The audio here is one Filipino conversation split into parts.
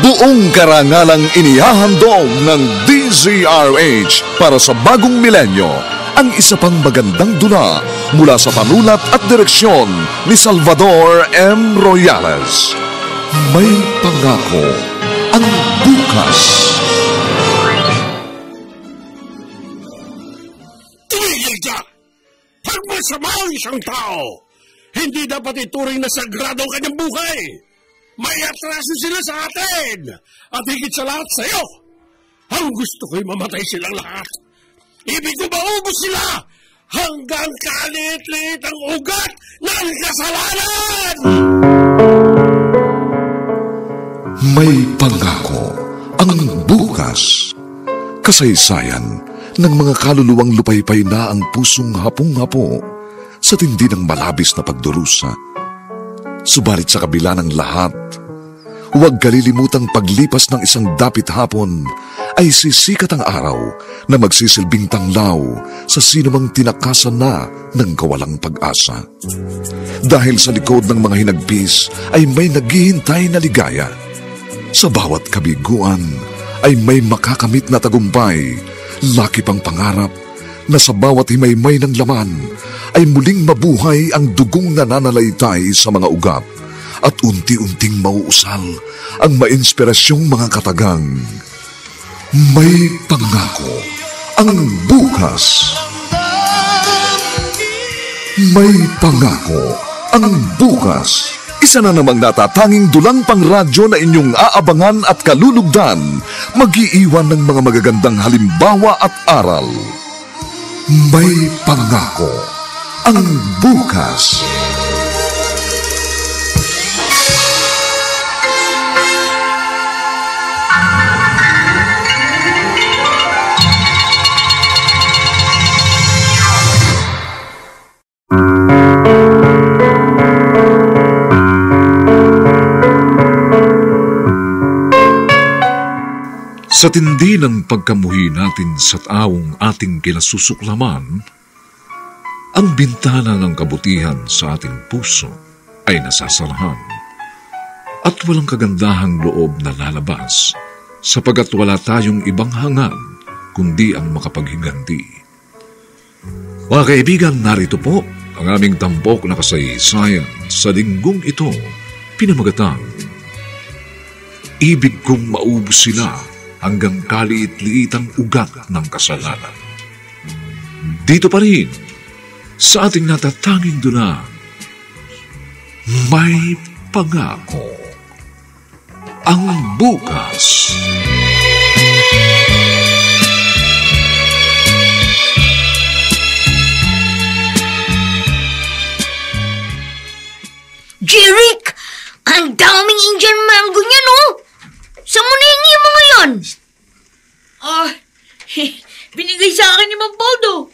Buong karangalang inihahandog ng DZRH para sa bagong milenyo ang isa pang magandang dula mula sa panulat at direksyon ni Salvador M. Royales. May pangako ang bukas. Tumigil ka! Pag masama ang isang tao, hindi dapat ituring na sagrado ang kanyang buhay. May atraso sila sa atin at higit sa lahat sa'yo. Ang gusto ko'y mamatay silang lahat. Ibig ko maubos sila hanggang kalit-lit ang ugat ng kasalanan! May pangako ang bukas. Kasaysayan ng mga kaluluwang lupaypay na ang pusong hapong-hapo sa tindi ng malabis na pagdurusa. Subalit sa kabila ng lahat, huwag kalilimutang paglipas ng isang dapit hapon ay sisikat ang araw na magsisilbing tanglaw sa sinumang tinakasan na ng kawalang pag-asa. Dahil sa likod ng mga hinagpis ay may naghihintay na ligaya. Sa bawat kabiguan ay may makakamit na tagumpay, laki pang pangarap na sa bawat himaymay ng laman ay muling mabuhay ang dugong nananalaytay sa mga ugat at unti-unting mauusal ang mainspirasyong mga katagang. May pangako ang bukas. May pangako ang bukas. Isa na namang natatanging dulang pangradyo na inyong aabangan at kalulugdan, mag-iiwan ng mga magagandang halimbawa at aral. May pangako ang bukas. Sa tindi ng pagkamuhi natin sa taong ating kinasusuklaman, ang bintana ng kabutihan sa ating puso ay nasasarahan at walang kagandahang loob na lalabas sapagat wala tayong ibang hangad kundi ang makapaghiganti. Mga kaibigan, narito po ang aming tampok na kasaysayan sa linggong ito, pinamagatang Ibig kong maubos sila hanggang kaliit-liitang ugat ng kasalanan. Dito pa rin, sa ating natatanging dula, may pangako ang bukas. Jeric! Ang daming Indian mango niya, no? Saan mo nahingi yung mga yan? Binigay sa akin ni Mang Baldo.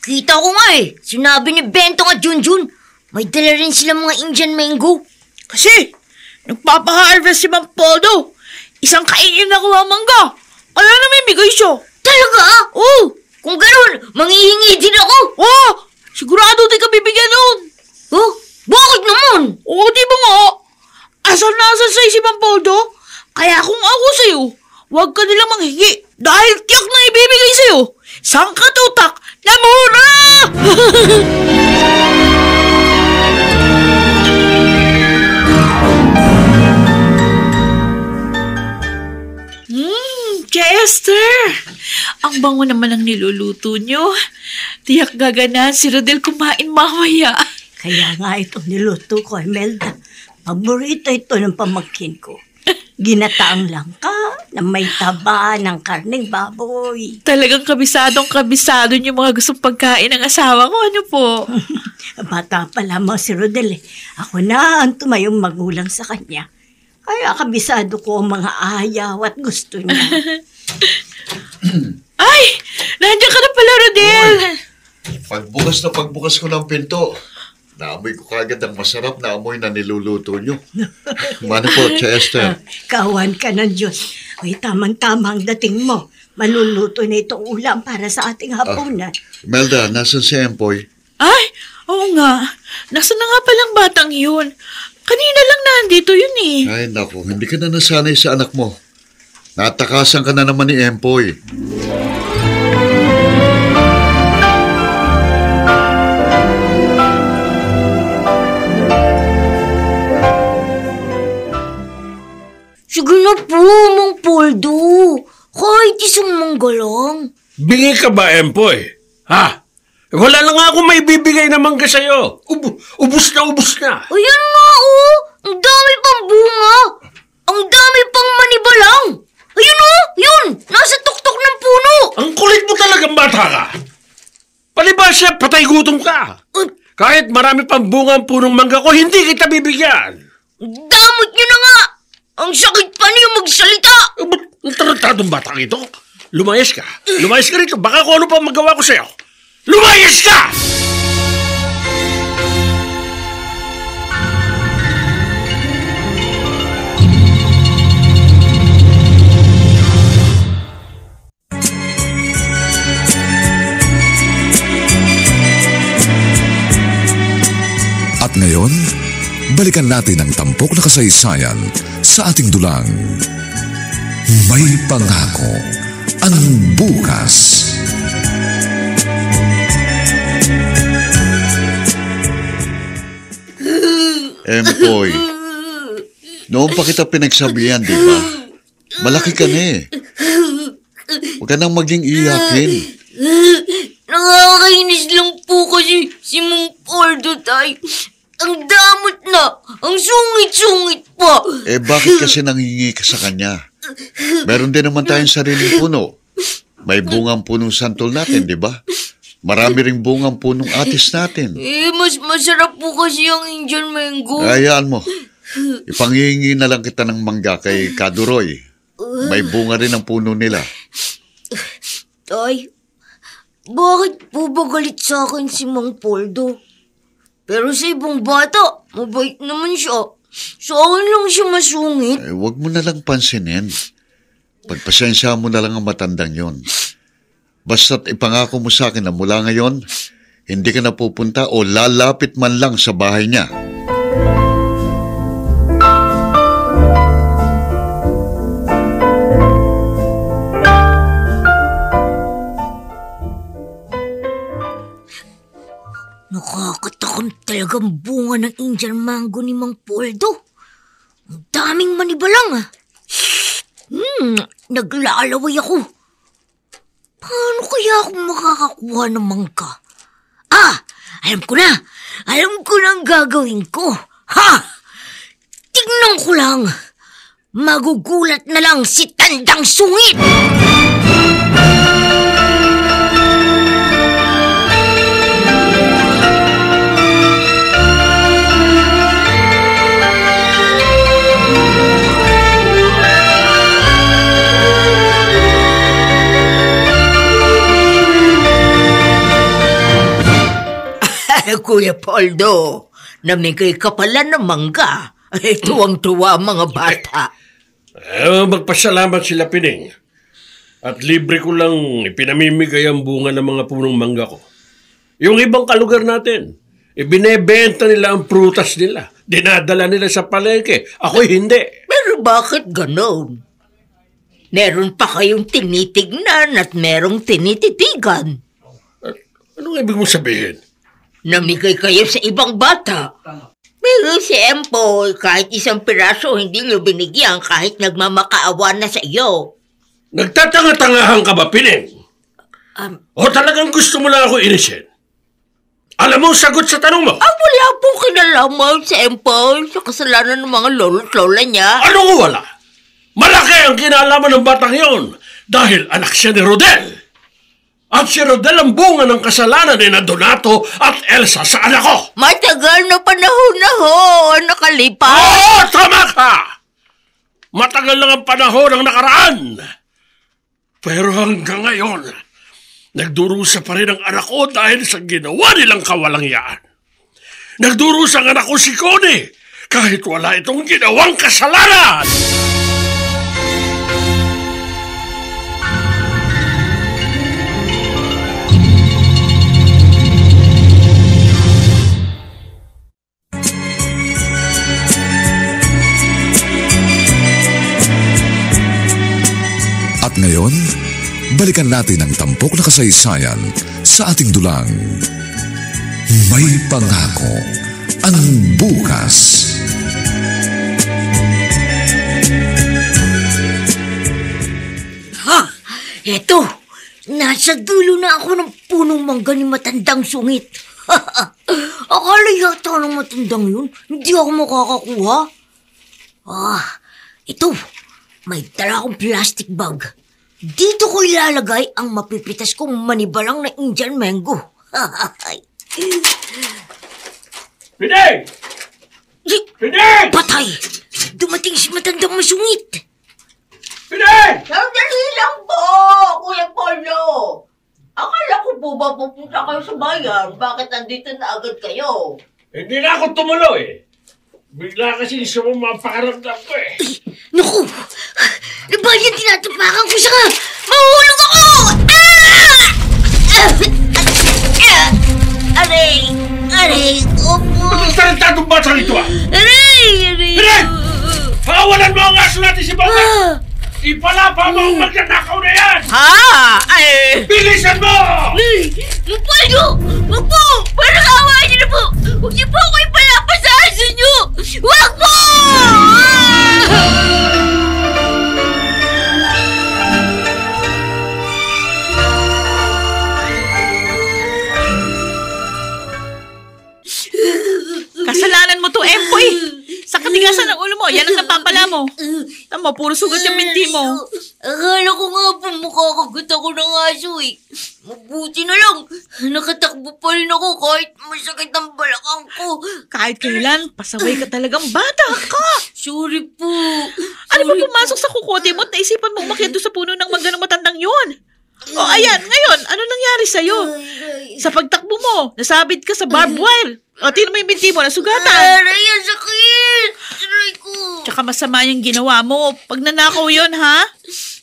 Kita ko nga eh. Sinabi ni Bentong at Junjun, may dala rin sila mga Indian mango. Kasi, nagpapa-harvest si Mang Baldo. Isang kainin na kuha mangga. Kaya namimigay siya. Talaga? Oo. Kung gano'n, manghihingi din ako. Oo. Sigurado di ka bibigyan nun. Oh? Bakit naman? Oo, di ba nga? Asal-nasal sa'yo si Mang Baldo. Kaya kung ako sa'yo, huwag ka nilang manghingi. Dahil tiyak na ibibigay sa'yo. Sangkatutak na mura! Chester! Ang bango naman ang niluluto nyo. Tiyak gaganahan si Rodel kumain mamaya. Kaya nga itong niluto ko, Imelda. Paborito ito ng pamangkin ko. Ginataang langka na may taba ng karneng baboy. Talagang kabisado niyo mga gustong pagkain ng asawa ko. Ano po? Bata pa lamang si Rodel. Ako na ang tumayong magulang sa kanya. Kaya kabisado ko ang mga ayaw at gusto niya. Ay! Nandiyan ka na pala, Rodel! Pagbukas ko ng pinto, Naamoy ko kagad ang masarap na amoy na niluluto nyo. Mano po, Tia Esther? Kawan ka ng Diyos. Ay, tamang-tama ang dating mo. Maluluto na itong ulam para sa ating hapunan. Melda, nasan si Empoy? Ay, oo nga. Nasaan na nga palang batang yun? Kanina lang nandito yun eh. Ay, naku, hindi ka na nasanay sa anak mo. Natakasan ka na naman ni Empoy. Sige na po, Mang Poldo. Kahit isang manggalang. Bingi ka ba, Empoy? Ha? Wala na nga akong may bibigay na mangga sa'yo. Ubus na, ubus na. Ayan nga oh, ang dami pang bunga. Ang dami pang manibalang. Ayun oh, yun, nasa tuktok ng puno. Ang kulit mo talagang bata ka. Palibasya, patay gutom ka. Kahit marami pang bunga ang punong mangga ko, hindi kita bibigyan. Damot nyo na nga. Ang sakit pa niyo magsalita. Ba't ang tarantadong batang ito? Lumayas ka. Lumayas ka rito. Baka kung ano pa magawa ko sa'yo. Lumayas ka! At ngayon, balikan natin ang tampok na kasaysayan sa ating dulang. May pangako ang bukas. Empoy, noon pa kita pinagsabihan, di ba? Malaki ka na eh. Huwag ka nang maging iyakin. Nakakainis lang po kasi si Mang Poldo, tay. Ang damot na, ang sungit-sungit pa. Eh bakit kasi nanghingi ka sa kanya? Meron din naman tayong sariling puno. May bungang punong santol natin, di ba? Marami ring bungang punong atis natin. Mas masarap po kasi ang Indian mango. Hayaan mo. Ipanghihingi na lang kita ng mangga kay Kaduroy. May bunga rin ang puno nila. Tay, bakit po ba galit sa akin si Mang Poldo? Pero sa ibang bata, mabait naman siya. Sa akin lang siya masungit. Huwag mo na lang pansinin. Pagpasensya mo na lang ang matandang yon. Basta't ipangako mo sa akin na mula ngayon, hindi ka na pupunta o lalapit man lang sa bahay niya. Nakakatakam talagang bunga ng Indian mango ni Mang Poldo. Ang daming manibalang ah. Naglalaway ako. Paano kaya ako makakakuha ng mangga? Alam ko na. Alam ko na ang gagawin ko. Tignan ko lang. Magugulat na lang si Tandang Sungit. Kuya Poldo, namigay ka pala ng mangga. Tuwang-tuwa mga bata. Magpasalamat sila, Pining. At libre ko lang ipinamimigay ang bunga ng mga punong mangga ko. Yung ibang kalugar natin, ibinebenta nila ang prutas nila. Dinadala nila sa palengke. Ako'y hindi. Pero bakit ganon? Meron pa kayong tinitignan at merong tinititigan. Anong ibig mong sabihin? Namigay kayo sa ibang bata. Pero si Empoy, kahit isang piraso hindi niyo binigyan kahit nagmamakaawa na sa iyo. Nagtatanga-tangahan ka ba, Pining? O talagang gusto mo lang ako inisin? Alam mo ang sagot sa tanong mo? Wala pong kinalaman si Empoy sa kasalanan ng mga lolo't lola niya. Anong wala? Malaki ang kinalaman ng batang yon dahil anak siya ni Rodel. At si Rodel ang bunga ng kasalanan ni Donato at Elsa sa anak ko. Matagal na panahon na ho, nakalipas. Oo, tama ka! Matagal lang ang panahon ang nakaraan. Pero hanggang ngayon, nagdurusa pa rin ang anak ko dahil sa ginawa nilang kawalangyaan. Nagdurusa ang anak ko si Connie kahit wala itong ginawang kasalanan. At ngayon, balikan natin ang tampok na kasaysayan sa ating dulang. May pangako ang bukas. Ha! Eto! Nasa dulo na ako ng punong mangga ni matandang sungit. Akala yata ng matandang yun, hindi ako makakakuha. Ito! May dala akong plastic bag. Dito ko ilalagay ang mapipitas kong manibalang na Indian mango. Pideng! Pideng! Patay! Dumating si matandang masungit. Pideng! Sandali lang po, Kuya Polo. Akala ko po ba pupunta kayo sa bayan? Bakit nandito na agad kayo? Hindi na ako tumulo eh. Bigla kasi sumapakaramdam ko eh. Naku! Nabayan tinatapakan ko siya! Mahulog ako! Aray! Aray! Opo! Anong tarantadong bata nito ah? Aray! Aray! Pideng! Pakawalan mo ang aso natin si Bangka! Ipalapa mo ang magnanakaw na yan! Bilisan mo! Pwede! Wag po! Parang awain niyo na po! Huwag niyo po ako ipalapa sa aso niyo! Wag po! Kasalanan mo to, Empoy. Sa katigasan ng ulo mo, yan ang napapala mo. Tama, puro sugat yung binti mo. Akala ko nga po makakagat ako ng aso eh. Mabuti na lang. Nakatakbo pa rin ako kahit masakit ang balakang ko. Kahit kailan, pasaway ka talagang bata ka. Sorry po. Ano ba pumasok sa kukote mo at naisipan mo umakyat doon sa puno ng mangga ng matandang yun? O ayan, ngayon, ano nangyari sa'yo? Sa pagtakbo mo, nasabit ka sa barbed wire. O, tingnan mo yung binti mo, nasugatan. Aray, ang sakit. Aray ko. Tsaka masama yung ginawa mo. Pag nanakaw yun, ha?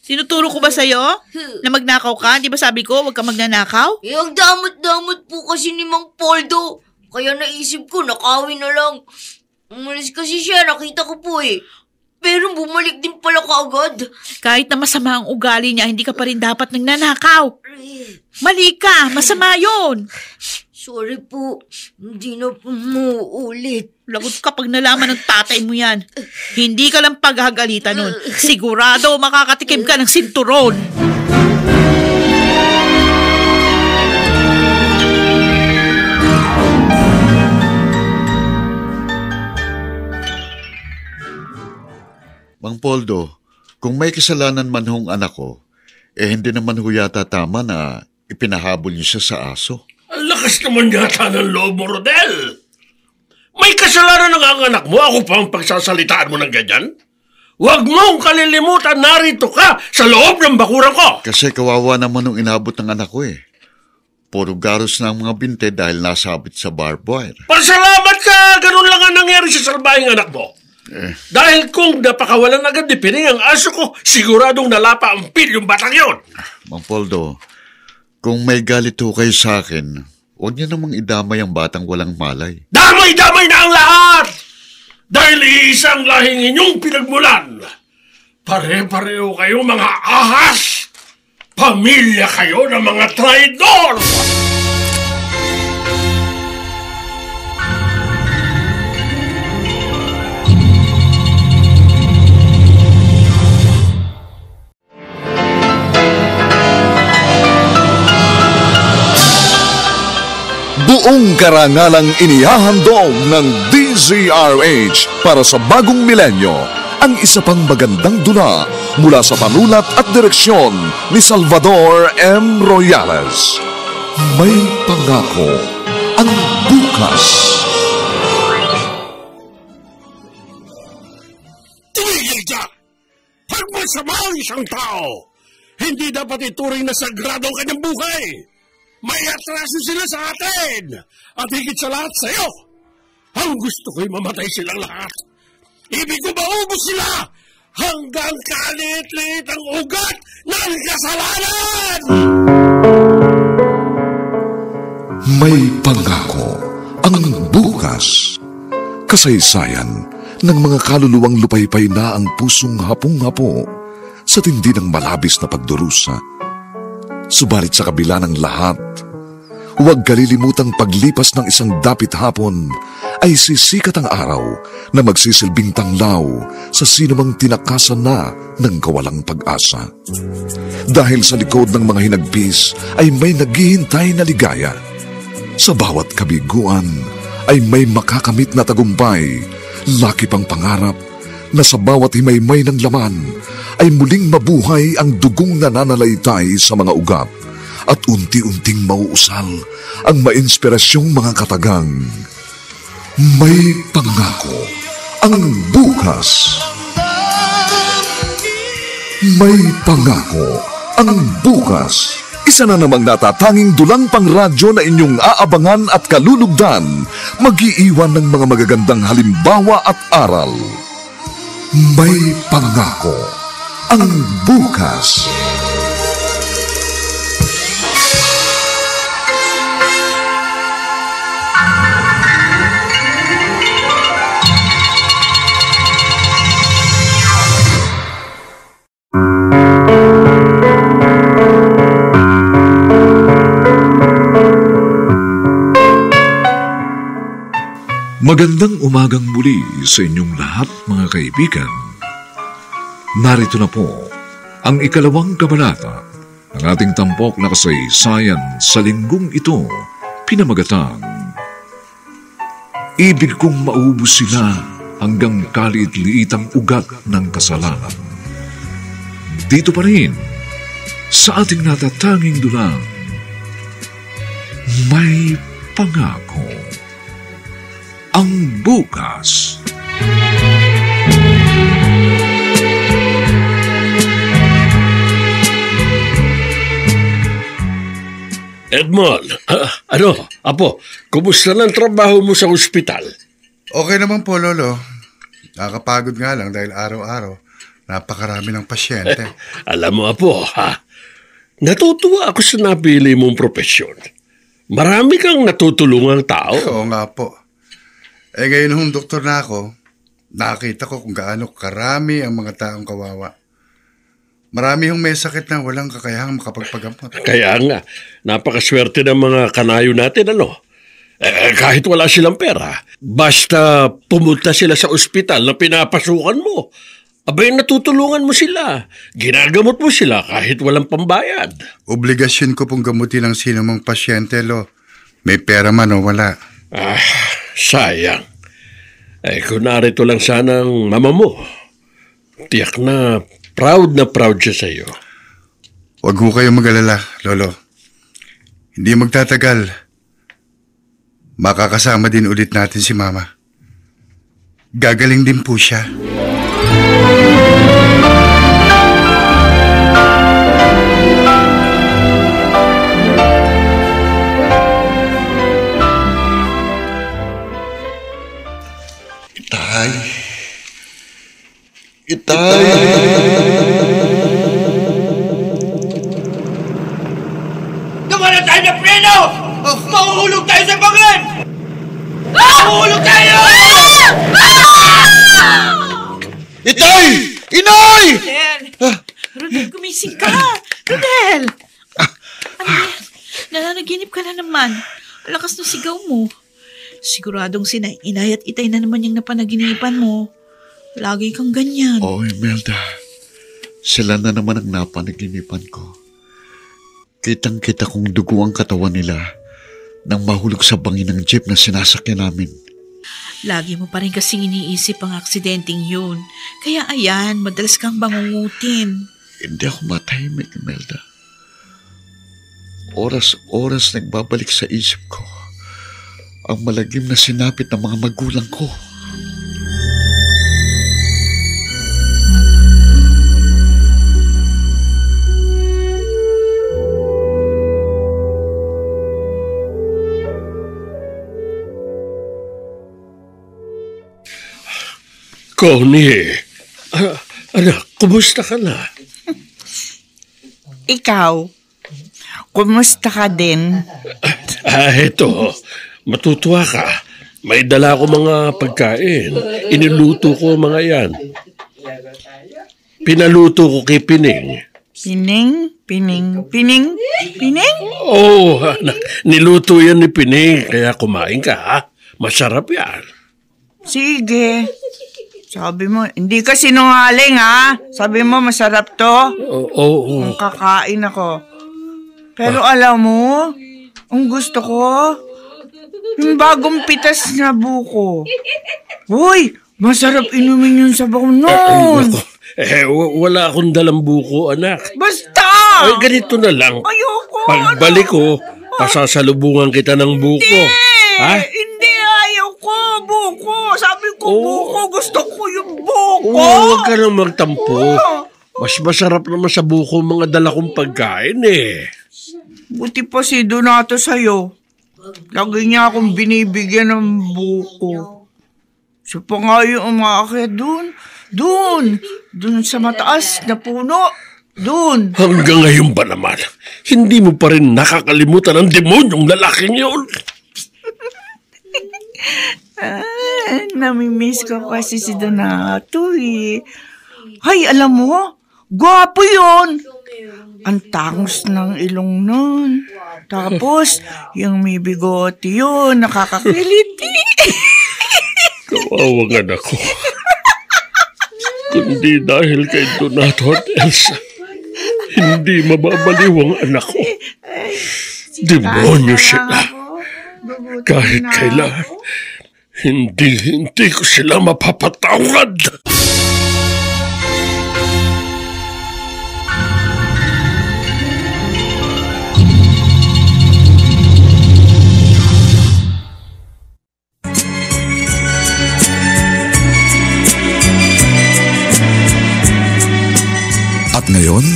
Tinuturo ko ba sa'yo na magnakaw ka? Di ba sabi ko, huwag ka magnanakaw? Ang damot-damot po kasi ni Mang Poldo. Kaya naisip ko, nakawin na lang. Umalis kasi siya, nakita ko po eh. Pero bumalik din pala kaagad. Kahit na masama ang ugali niya, hindi ka pa rin dapat nagnanakaw. Mali ka, masama yun. Sorry po, hindi na po muulit. Lagot ka pag nalaman ng tatay mo yan. Hindi ka lang paghagalitan nun. Sigurado makakatikim ka ng sinturon. Mang Poldo, kung may kasalanan man hong anak ko, hindi naman ho yata tama na ipinahabol niyo siya sa aso. Ang lakas naman yata ng loob mo, Rodel. May kasalanan ng ang anak mo, ako pa ang pagsasalitaan mo ng ganyan? Huwag mong kalilimutan, narito ka sa loob ng bakuran ko. Kasi kawawa naman nung inabot ng anak ko eh. Puro garos na ang mga binte dahil nasabit sa barbed wire. Pasalamat ka, ganun lang ang nangyari sa salbahing anak mo. Dahil kung napakawalan agad ni Pining ang aso ko, siguradong nalapa ang pil yung batang yon. Mang Poldo, kung may galit ho kayo sa akin, huwag niyo namang idamay ang batang walang malay. Damay-damay na ang lahat! Dahil iisang lahing inyong pinagmulan. Pare-pareho kayo mga ahas! Pamilya kayo ng mga traidor! Buong karangalang inihahandog ng DZRH para sa bagong milenyo ang isa pang magandang dula mula sa panulat at direksyon ni Salvador M. Royales. May pangako ang bukas. Tumigil ka! Pagmasama ang isang tao, hindi dapat ituring na sagrado ang kanyang buhay. May atraso sila sa atin! At higit sa lahat sa'yo! Ang gusto ko'y mamatay silang lahat. Ibig ko maubos sila hanggang kalit-lit ang ugat ng kasalanan! May pangako ang bukas. Kasaysayan ng mga kaluluwang lupaypay na ang pusong hapong-hapo sa tindi ng malabis na pagdurusa. Subalit sa kabila ng lahat, huwag kalilimutang paglipas ng isang dapit hapon ay sisikat ang araw na magsisilbing tanglaw sa sinumang tinakasan na ng kawalang pag-asa. Dahil sa likod ng mga hinagpis ay may naghihintay na ligaya. Sa bawat kabiguan ay may makakamit na tagumpay, laki pang pangarap na sa bawat himaymay ng laman ay muling mabuhay ang dugong nananalaytay sa mga ugat at unti-unting mauusal ang mainspirasyong mga katagang. May pangako ang bukas. May pangako ang bukas. Isa na namang natatanging dulang pang radyo na inyong aabangan at kalulugdan, mag-iiwan ng mga magagandang halimbawa at aral. May pangako ang bukas. Magandang umagang muli sa inyong lahat, mga kaibigan. Narito na po ang ikalawang kabanata ng ating tampok na kasaysayan sa linggong ito, pinamagatang Ibig kong maubos sila hanggang kaliit-liitang ugat ng kasalanan. Dito pa rin sa ating natatanging dulang, may pangako ang bukas. Edmond, Apo, kumusta ng trabaho mo sa ospital? Okay naman po, Lolo. Nakakapagod nga lang dahil araw-araw napakarami ng pasyente. Alam mo, Apo, natutuwa ako sa napili mong propesyon. Marami kang natutulungang tao. Oo nga po. Ngayon hong doktor na ako, nakita ko kung gaano karami ang mga taong kawawa. Marami hong may sakit na walang kakayahang makapagpagamot. Kaya nga, napakaswerte ng mga kanayo natin, kahit wala silang pera, basta pumunta sila sa ospital na pinapasukan mo, abay natutulungan mo sila. Ginagamot mo sila kahit walang pambayad. Obligasyon ko pong gamutin ang sinumang pasyente, Lo. May pera man o wala. Sayang. Kung narito lang sana ang mama mo, tiyak na proud siya sa iyo. Huwag ho kayong mag-alala, Lolo. Hindi magtatagal. Makakasama din ulit natin si Mama. Gagaling din po siya. Itay! Gawa na tayo ng preno! Mahuhulog tayo sa bangin! Mahuhulog tayo! Itay! Inay! Rodel, gumising ka! Rodel! Ano yan? Nananaginip ka na naman. Ang lakas ng sigaw mo. Siguradong inay at itay na naman yung napanaginipan mo. Lagi kang ganyan. Oo, Imelda. Sila na naman ang napanaginipan ko. Kitang-kita kong dugo ang katawan nila nang mahulog sa bangin ng jeep na sinasakyan namin. Lagi mo pa rin kasing iniisip ang aksidenteng yun. Kaya ayan, madalas kang bangungutin. Hindi ako matahimik, Imelda. Oras-oras nagbabalik sa isip ko ang malagim na sinapit ng mga magulang ko. Connie, anak, kumusta ka na? Ikaw, kumusta ka din? Eto, matutuwa ka. May dala ko mga pagkain. Iniluto ko mga yan. Pinaluto ko kay Pining. Pining? Oh, anak, niluto yan ni Pining, kaya kumain ka, ha? Masarap yan. Sige. Sabi mo, hindi ka sinungaling, ha? Sabi mo, masarap to? Oo. Ang kakain ako. Pero alam mo, ang gusto ko, yung bagong pitas na buko. Uy, masarap inumin yung sabaw nun. Wala akong dalang buko, anak. Basta! Ay, ganito na lang. Ayoko. Pagbalik ko, pasasalubungan kita ng buko. Ha? Hindi, ayoko. Buko. Sabi ko, buko. Gusto ko yung buko. Huwag ka nang magtampo. Mas masarap naman sa buko mga dala kong pagkain, eh. Buti pa si Donato sa'yo. Lagi niya akong binibigyan ng buko. Siya pa nga yung umaakit doon sa mataas na puno. Doon. Hanggang ngayon ba naman, hindi mo pa rin nakakalimutan ang demonyong lalaking yun? Namimiss ko kasi si Donato eh. Hay, alam mo, gwapo yun. Ang tangos ng ilong nun. Tapos, yung may bigote yun, nakakakiliti. Kawawang anak ko. Kundi dahil kay Donato at Elsa, hindi mababaliw ang anak ko. Demonyo sila. Kahit kailan, hindi ko sila mapapatawad. At ngayon,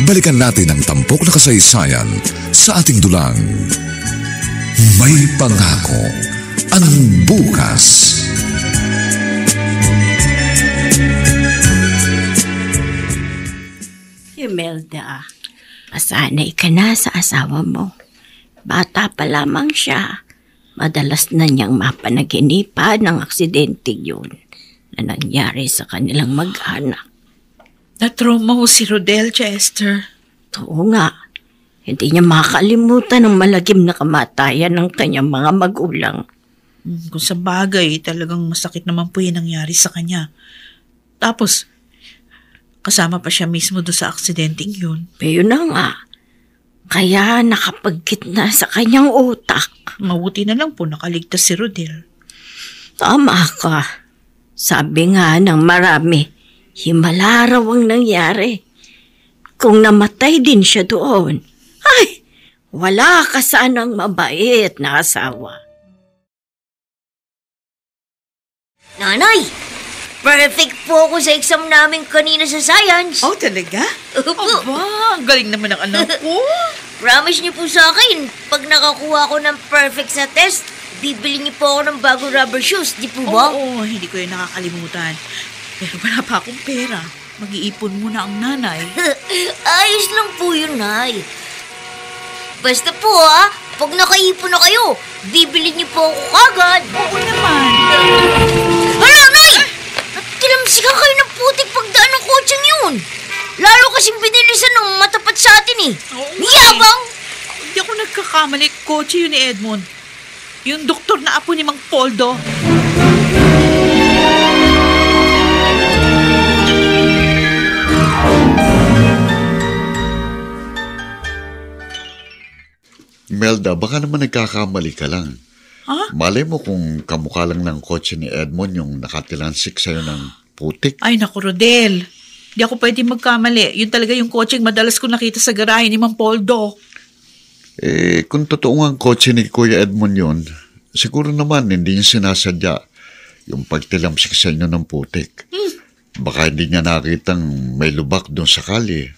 balikan natin ang tampok na kasaysayan sa ating dulang. May pangako ang bukas. Imelda, masanay ka na sa asawa mo. Bata pa lamang siya. Madalas na niyang mapanaginipan ng aksidente yun na nangyari sa kanilang mag-anak. Na-trauma mo si Rodel, Chester. Oo nga. Hindi niya makalimutan ang malagim na kamatayan ng kanyang mga magulang. Kung sa bagay, talagang masakit naman po yung nangyari sa kanya. Tapos, kasama pa siya mismo doon sa aksidenteng yun. Pero na nga. Kaya nakapagkitna sa kanyang utak. Mabuti na lang po nakaligtas si Rodel. Tama ka. Sabi nga ng marami, himala raw ang nangyari. Kung namatay din siya doon, ay, wala ka sanang mabait na asawa. Nanay, perfect po ako sa exam namin kanina sa science. Oh, talaga? Opo. Aba, ang galing naman ng anak ko. Promise niyo po sa akin, pag nakakuha ko ng perfect sa test, bibili niyo po ako ng bagong rubber shoes, di po ba? Oo, hindi ko yun nakakalimutan. Pero wala pa akong pera. Mag-iipon muna ang nanay. Ayos lang po yun, Nay. Basta po pag nakaipon na kayo, bibili niyo po ako kagad. Oo naman. Hala, Nay! Tinamsikan kayo ng putik pagdaan ng kotseng yun. Lalo kasing binilisan ng matapat sa atin eh. Yabang! Hindi ako nagkakamali. Kotse yun ni Edmond. Yung doktor na apo ni Mang Poldo. Melda, baka naman nagkakamali ka lang. Ha? Malay mo kung kamukha lang ng kotse ni Edmond yung nakatilansik sa'yo ng putik. Ay, naku, Rodel. Hindi ako pwede magkamali. Yun talaga yung kotseng madalas ko nakita sa garahe ni Mang Poldo. Kung totoo nga ang kotse ni Kuya Edmond yun, siguro naman hindi niya sinasadya yung pagtilamsik sa inyo ng putik. Baka hindi niya nakitang may lubak doon sa kalye.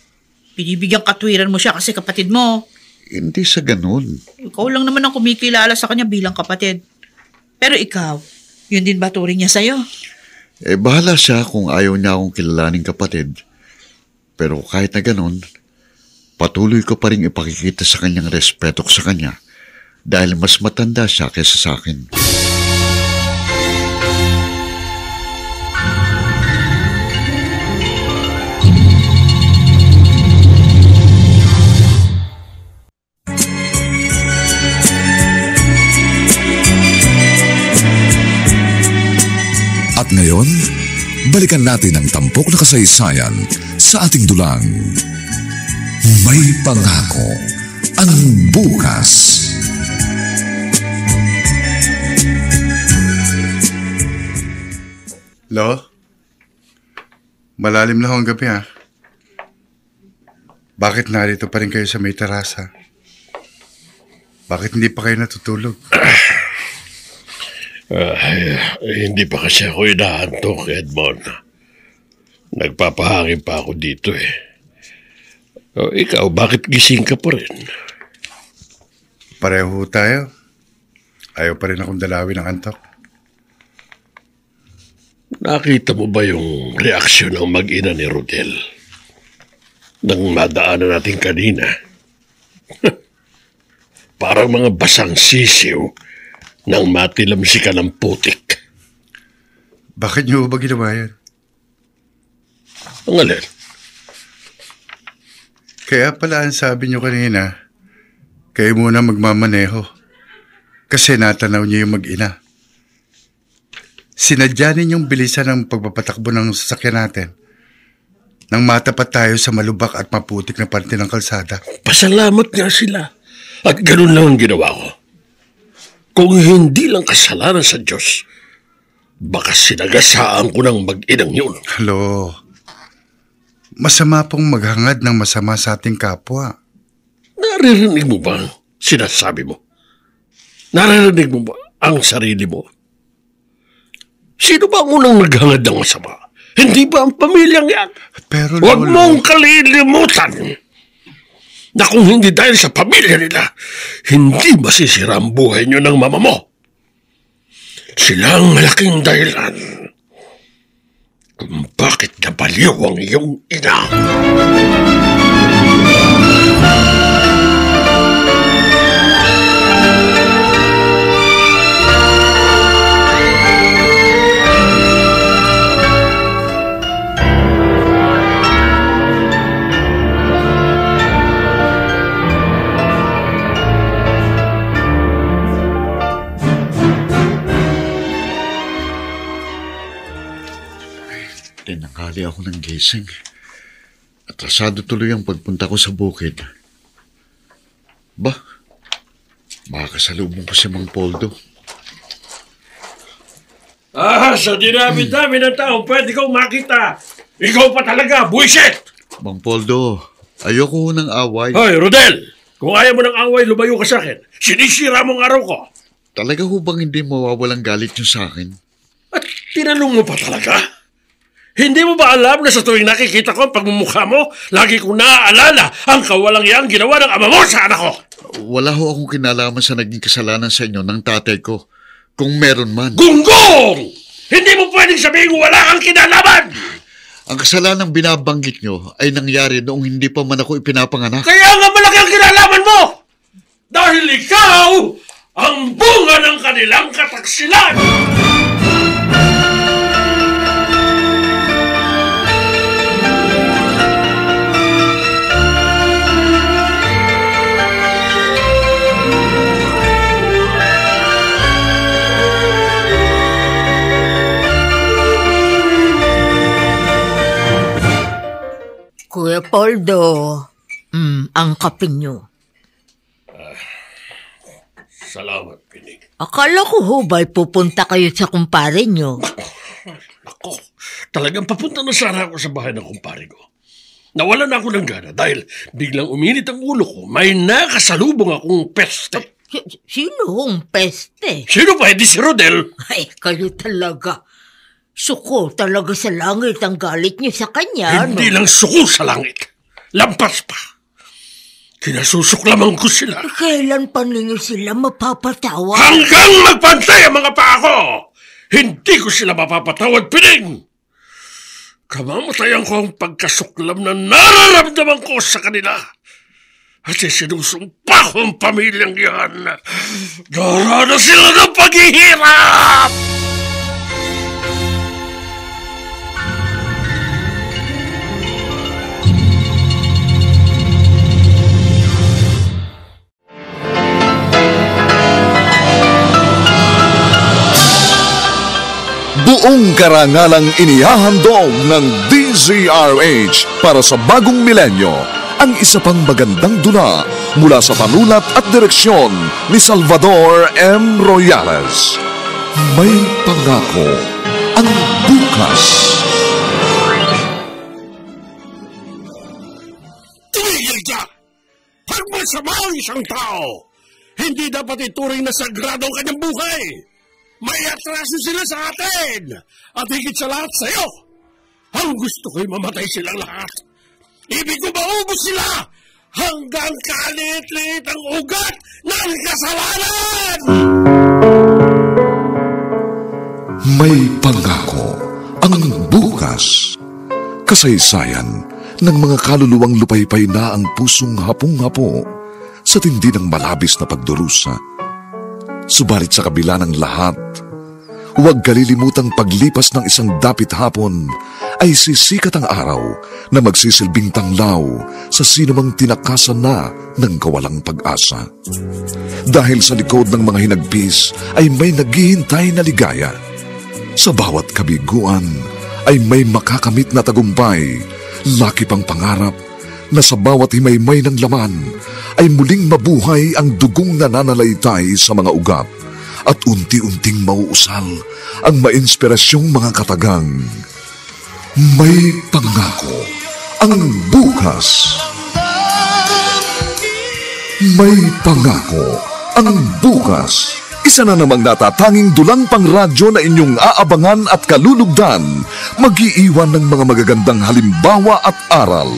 Binibigyan katwiran mo siya kasi kapatid mo. Hindi sa ganun. Ikaw lang naman ang kumikilala sa kanya bilang kapatid. Pero ikaw, yun din ba turing niya sa'yo? Bahala siya kung ayaw niya akong kilalaning kapatid. Pero kahit na ganon, patuloy ko pa rin ipakikita sa kanyang respeto ko sa kanya dahil mas matanda siya kaysa sa akin. At ngayon, balikan natin ang tampok na kasaysayan sa ating dulang. May pangako ang bukas. Lo, malalim na ho ang gabi ha. Bakit narito pa rin kayo sa may terasa? Bakit hindi pa kayo natutulog? Hindi pa kasi ako inaantok, Edmond. Nagpapahangin pa ako dito eh. Ikaw, bakit gising ka pa rin? Pareho tayo. Ayaw pa rin akong dalawin ng antok. Nakita mo ba yung reaksyon ng mag-ina ni Rodel? Nang madaanan natin kanina. Parang mga basang sisiw nang matilamsikan ng putik. Bakit niyo ba ginawa yan? Ang alin? Kaya pala ang sabi niyo kanina, kayo muna magmamaneho. Kasi natanaw niyo yung mag-ina. Sinadya ninyong bilisan ang pagpapatakbo ng sasakyan natin nang matapat tayo sa malubak at maputik na parte ng kalsada. Pasalamat nga sila. At ganun lang ang ginawa ko. Kung hindi lang kasalanan sa Diyos, baka sinagasaan ko ng mag-inang yun. Hello. Masama pong maghangad ng masama sa ating kapwa. Naririnig mo ba ang sinasabi mo? Naririnig mo ba ang sarili mo? Sino ba ang unang naghangad ng masama? Hindi ba ang pamilyang yan? Pero huwag Lolo, mong kalilimutan na kung hindi dahil sa pamilya nila, hindi masisira ang buhay niyo ng mama mo. Sila ang malaking dahilan kung bakit nabaliw ang iyong ina. Tinanghali ako ng gising. Atrasado tuloy ang pagpunta ko sa bukid. Makakasalubong ko si Mang Poldo. Sa dinami-dami ng tao, pwede kong makita. Ikaw pa talaga, buwisit! Mang Poldo, ayoko ng away. Hoy, Rodel! Kung ayaw mo ng away, lumayo ka sa akin. Sinisira mong araw ko. Talaga ho bang hindi mawawalang galit niyo sa akin? At tinanong mo pa talaga? Hindi mo ba alam na sa tuwing nakikita ko ang pagmumukha mo, lagi kong naaalala ang kawalangyang ginawa ng ama mo sa anak ko? Wala ho akong kinalaman sa naging kasalanan sa inyo ng tatay ko. Kung meron man. Gunggong! Hindi mo pwedeng sabihin wala kang kinalaman! Ang kasalanang binabanggit nyo ay nangyari noong hindi pa man ako ipinapanganak. Kaya nga malaki ang kinalaman mo! Dahil ikaw ang bunga ng kanilang kataksilan! Kuya Poldo, ang kape nyo. Salamat, Pinig. Akala ko ho ba'y pupunta kayo sa kumpare nyo? Ako, talagang papunta na sana ako sa bahay ng kumpare ko. Nawalan na ako ng gana dahil biglang uminit ang ulo ko. May nakasalubong akong peste. Sino hong peste? Sino pa? Hindi si Rodel. Ay, kayo talaga. Suko talaga sa langit ang galit niyo sa kanya. Hindi lang suko sa langit. Lampas pa. Kinasusuklaman ko sila. Kailan pa ninyo sila mapapatawa? Hanggang magpantay ang mga paa ko! Hindi ko sila mapapatawad, Pining! Kamamatayan ko ang pagkasuklam na nararamdaman ko sa kanila. At sinusumpa ko ang pamilyang yan. Darana sila ng paghihirap! Buong karangalang inihahandog ng DZRH para sa bagong milenyo ang isa pang magandang dula mula sa panulat at direksyon ni Salvador M. Royales. May pangako ang bukas. Tumigil ka! Pagmasama ang isang tao, hindi dapat ituring na sagrado ang kanyang buhay. May atraso sila sa atin at higit sa lahat sa'yo. Ang gusto ko'y mamatay silang lahat. Ibig ko maubos sila hanggang kalit-lit ang ugat ng kasalanan! May pangako ang bukas. Kasaysayan ng mga kaluluwang lupaypay na ang pusong hapong-hapo sa tindi ng malabis na pagdurusa. Subalit sa kabila ng lahat, huwag kalilimutang paglipas ng isang dapit hapon ay sisikat ang araw na magsisilbing tanglaw sa sinumang tinakasan na ng kawalang pag-asa. Dahil sa likod ng mga hinagpis ay may naghihintay na ligaya. Sa bawat kabiguan ay may makakamit na tagumpay, laki pang pangarap na sa bawat himaymay ng laman ay muling mabuhay ang dugong nananalaytay sa mga ugat at unti-unting mauusal ang mainspirasyong mga katagang. May pangako ang bukas. May pangako ang bukas. Isa na namang natatanging dulang pangradyo na inyong aabangan at kalulugdan, mag-iiwan ng mga magagandang halimbawa at aral.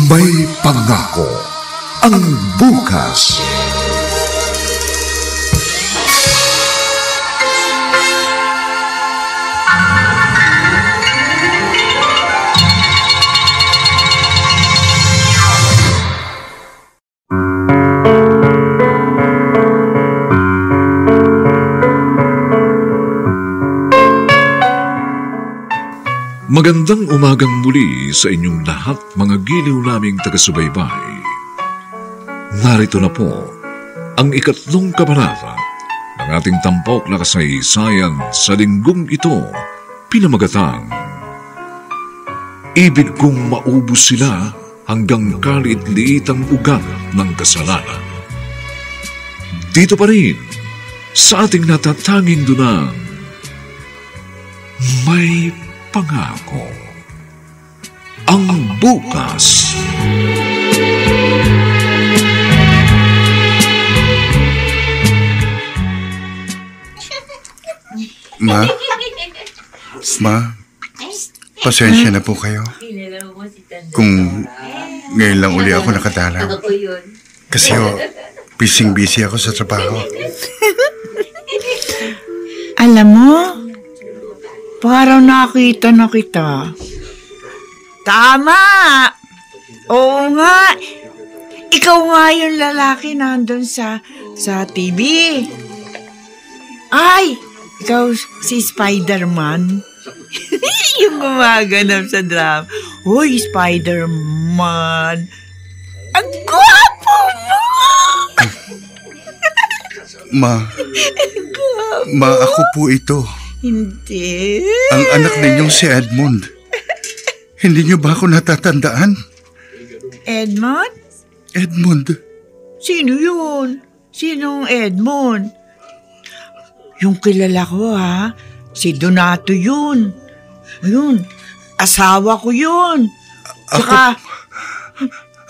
May pangako ang bukas. Magandang umagang muli sa inyong lahat, mga giliw naming taga-subaybay. Narito na po ang 3 kabanata ng ating tampok na kasaysayan sa linggong ito, pinamagatang Ibig kong maubos sila hanggang kalit-liit ang ugat ng kasalanan. Dito pa rin sa ating natatanging dunang May Pangako ang bukas. Ma, pasensya na po kayo kung ngayon lang uli ako nakadalaw. Kasi busy ako sa trabaho. Alam mo, parang nakita na kita. Tama! Oo nga. Ikaw nga yung lalaki nandun sa TV. Ay! Ikaw si Spider-Man. Yung gumaganap sa drama. Hoy, Spider-Man! Ang gwapo mo! Ma, ako po ito. Hindi. Ang anak ninyong si Edmond. Hindi niyo ba ako natatandaan? Edmond? Edmond. Sino yun? Sinong Edmond? Yung kilala ko si Donato yun. Ayun, asawa ko yun. Saka,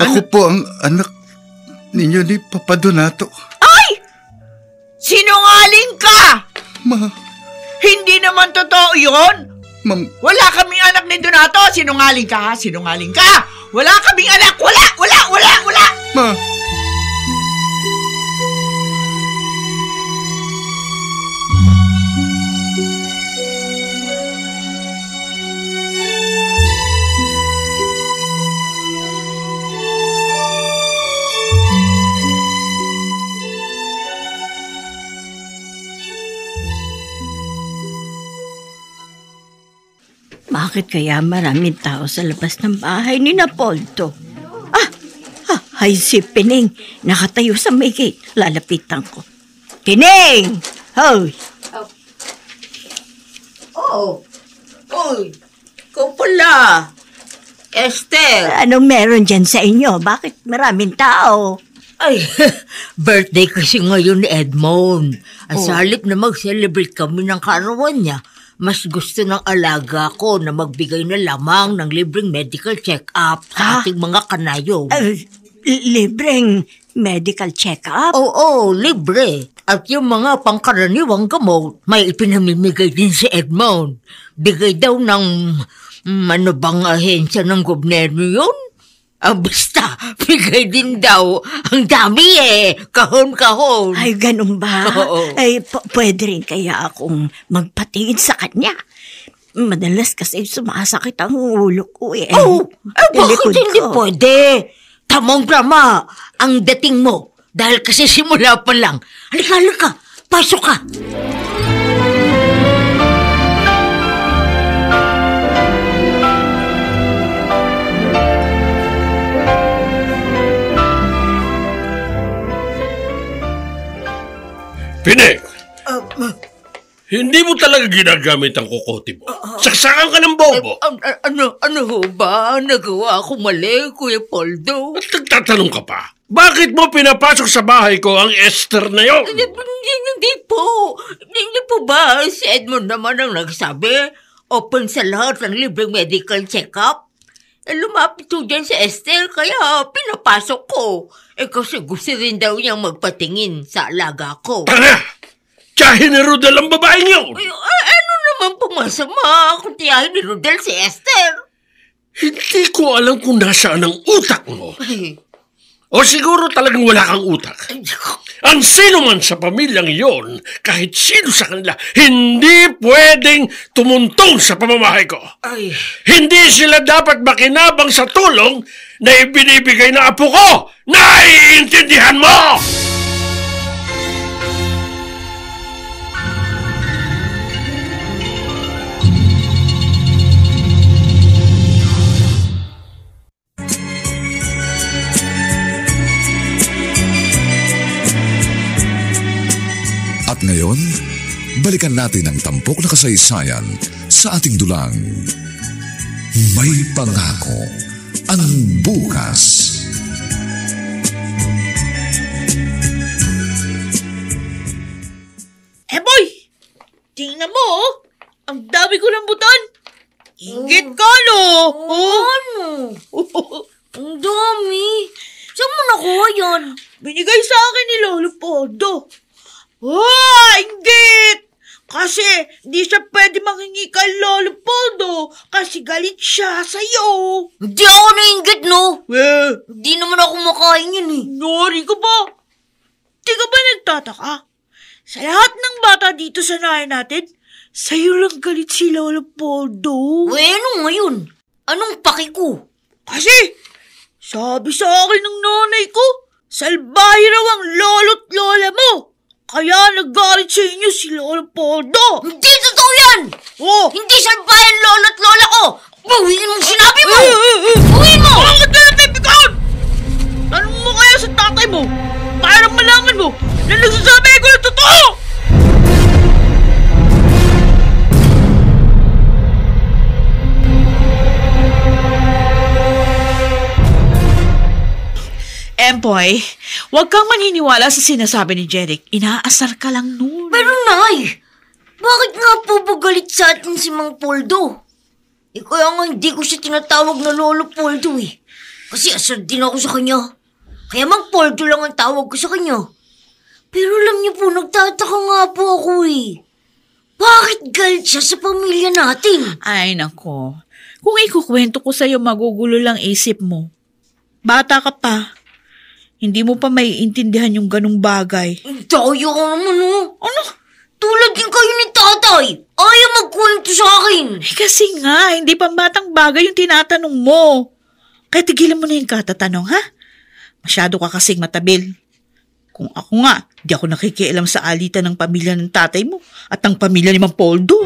ako po ang anak ninyo ni Papa Donato. Ay! Sinungaling ka! Ma. Hindi naman totoo yun. Ma'am. Wala kaming anak ni Donato. Sinungaling ka, ha? Sinungaling ka. Wala kaming anak. Wala. Ma. Bakit kaya maraming tao sa labas ng bahay ni Napoldo? Ay si Pining. Nakatayo sa may gate. Lalapitan ko. Pining! Hoy! Oy, ikaw pala. Esther. Anong meron dyan sa inyo? Bakit maraming tao? Ay, birthday kasi ngayon ni Edmond. Sa halip na mag-celebrate kami ng kaarawan niya, mas gusto ng alaga ko na magbigay na lamang ng libreng medical check-up sa ating mga kanayo. Libreng medical check-up? Oo, libre. At yung mga pangkaraniwang gamot, may ipinamimigay din si Edmond. Bigay daw ng ano bang ahensya ng gobyerno yun? Basta, bigay din daw. Ang dami kahon-kahon. Ay, ganun ba? Oo. Ay, pwede rin kaya akong magpatingin sa kanya. Madalas kasi sumasakit ang ulo ko Bakit hindi pwede? Tamang-tama ang dating mo. Dahil kasi simula pa lang. Halika, pasok ka. Pining! Hindi mo talaga ginagamit ang kokote mo. Saksakan ka ng bobo. Ano ho ba? Nagawa ako mali, Kuya Poldo. At nagtatanong ka pa, bakit mo pinapasok sa bahay ko ang Esther na yon? Hindi po. Hindi po ba si Edmond naman ang nagsabi? Open sa lahat ng libreng medical check-up? Lumapit po dyan si Esther, kaya pinapasok ko. Kasi gusto rin daw niyang magpatingin sa alaga ko. Tanga! Tiyahin ni Rodel ang babaeng yun! Ano naman pumasama kung tiyahin ni Rodel si Esther? Hindi ko alam kung nasaan ang utak mo. O siguro talagang wala kang utak. Ang sino man sa pamilyang iyon, kahit sino sa kanila, hindi pwedeng tumuntong sa pamamahay ko. Hindi sila dapat makinabang sa tulong na ibinibigay ng apo ko. Naiintindihan mo! At ngayon, balikan natin ang tampok na kasaysayan sa ating dulang. May pangako ang bukas. Boy! Tingnan mo, ang dami ko ng buton. Ingit ka, no? Ano? Ang dami. Saan mo nakuha yan? Binigay sa akin ni Lolo Podo. Inggit! Kasi di siya pwede mangingi kay Lolo Poldo kasi galit siya sa'yo. Hindi ako nainggit, no? Hindi naman ako makain yun Nori ka ba? Di ka ba nagtataka? Sa lahat ng bata dito sa nahay natin, sa'yo lang galit si Lolo Poldo. Ano ngayon? Anong paki ko? Kasi sabi sa akin ng nanay ko, salbahe raw ang lolo't lola mo. Kaya naggalit sa inyo si Lolo Poldo. Hindi totoo yan! Hindi salbahe ang lolo't lola ko! Bawiin mong sinabi mo! Bawiin mo! Bakit ka natipikon? Tanong mo kaya sa tatay mo para malaman mo na nagsasabi ko ng totoo! Empoy, huwag kang maniniwala sa sinasabi ni Jeric. Inaasar ka lang nun. Pero Nay, bakit nga po ba galit sa atin si Mang Poldo? Kaya nga hindi ko siya tinatawag na Lolo Poldo Kasi asar din ako sa kanya. Kaya Mang Poldo lang ang tawag ko sa kanya. Pero alam niyo po, nagtataka nga po ako Bakit galit siya sa pamilya natin? Ay, nako. Kung ikukwento ko sa'yo, magugulo lang isip mo. Bata ka pa. Hindi mo pa maiintindihan yung ganung bagay. Tayo ka naman, Ano? Tulad din kayo ni tatay. Ayaw magkwento sa akin. Kasi nga, hindi pa batang bagay yung tinatanong mo. Kaya tigilan mo na yung katatanong, ha? Masyado ka kasing matabil. Kung ako nga, di ako nakikialam sa alitan ng pamilya ng tatay mo at ng pamilya ni Mang Poldo.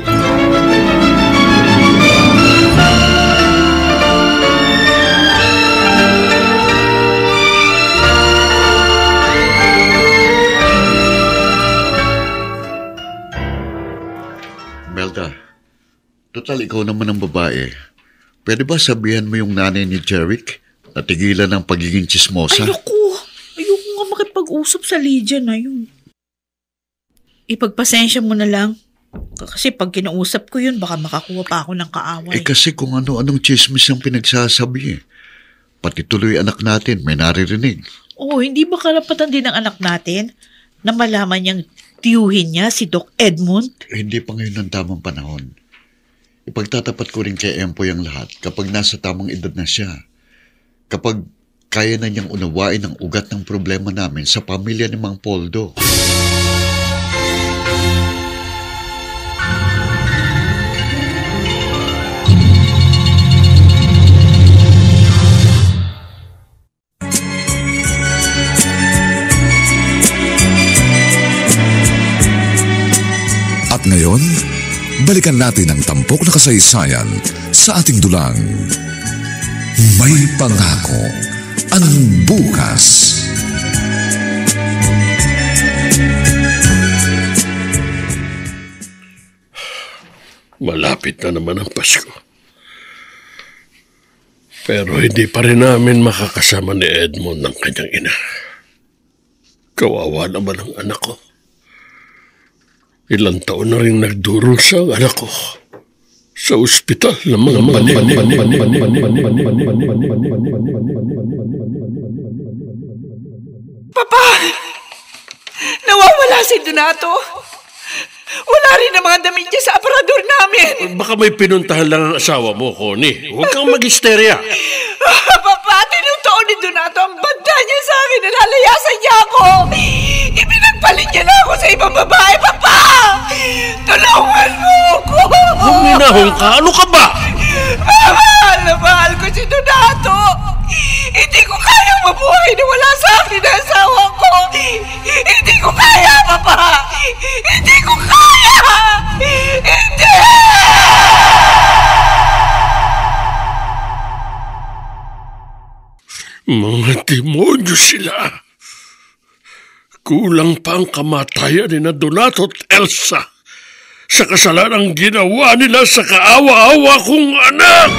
Melda, total ikaw naman ang babae. Pwede ba sabihan mo yung nanay ni Jeric na tigilan ng pagiging chismosa? Ayoko nga makipag-usap sa Lydia na yun. Ipagpasensya mo na lang. Kasi pag kinausap ko yun, baka makakuha pa ako ng kaaway. Kasi kung ano-anong chismis ang pinagsasabi. Pati tuloy anak natin, may naririnig. Hindi ba karapatan din ng anak natin na malaman niyang tiyuhin niya si Doc Edmund? Hindi pa ngayon ang tamang panahon. Ipagtatapat ko rin kay Empoy ang lahat kapag nasa tamang edad na siya. Kapag kaya na niyang unawain ang ugat ng problema namin sa pamilya ni Mang Poldo. At ngayon, balikan natin ang tampok na kasaysayan sa ating dulang. May pangako ang bukas. Malapit na naman ang Pasko. Pero hindi pa rin namin makakasama ni Edmond ng kanyang ina. Kawawa naman ang anak ko. Ilang taon na rin nagdurusa ang anak ko sa ospital ng mga mani. Papa! Nawawala si Donato. Wala rin ang mga damit niya sa aparador namin. Baka may pinuntahan lang ang asawa mo, Connie. Huwag kang mag-hysteria. Papa, tinutuon ni Donato ang banda niya sa akin. Nalalayasan niya ako. Ibinagpalit niya na ako sa ibang babae, Papa! Tulungan mo ako! Huminahon ka? Ano ka ba? Mahal na mahal ko si Donato. Hindi ko kayang mabuhay na wala sa akin ang asawa ko. Hindi ko kaya, Papa! Hindi ko kaya! Hindi! Mga demonyo sila. Kulang pa ang kamatayan ni Donato at Elsa sa kasalanang ginawa nila sa kaawa-awa kong anak.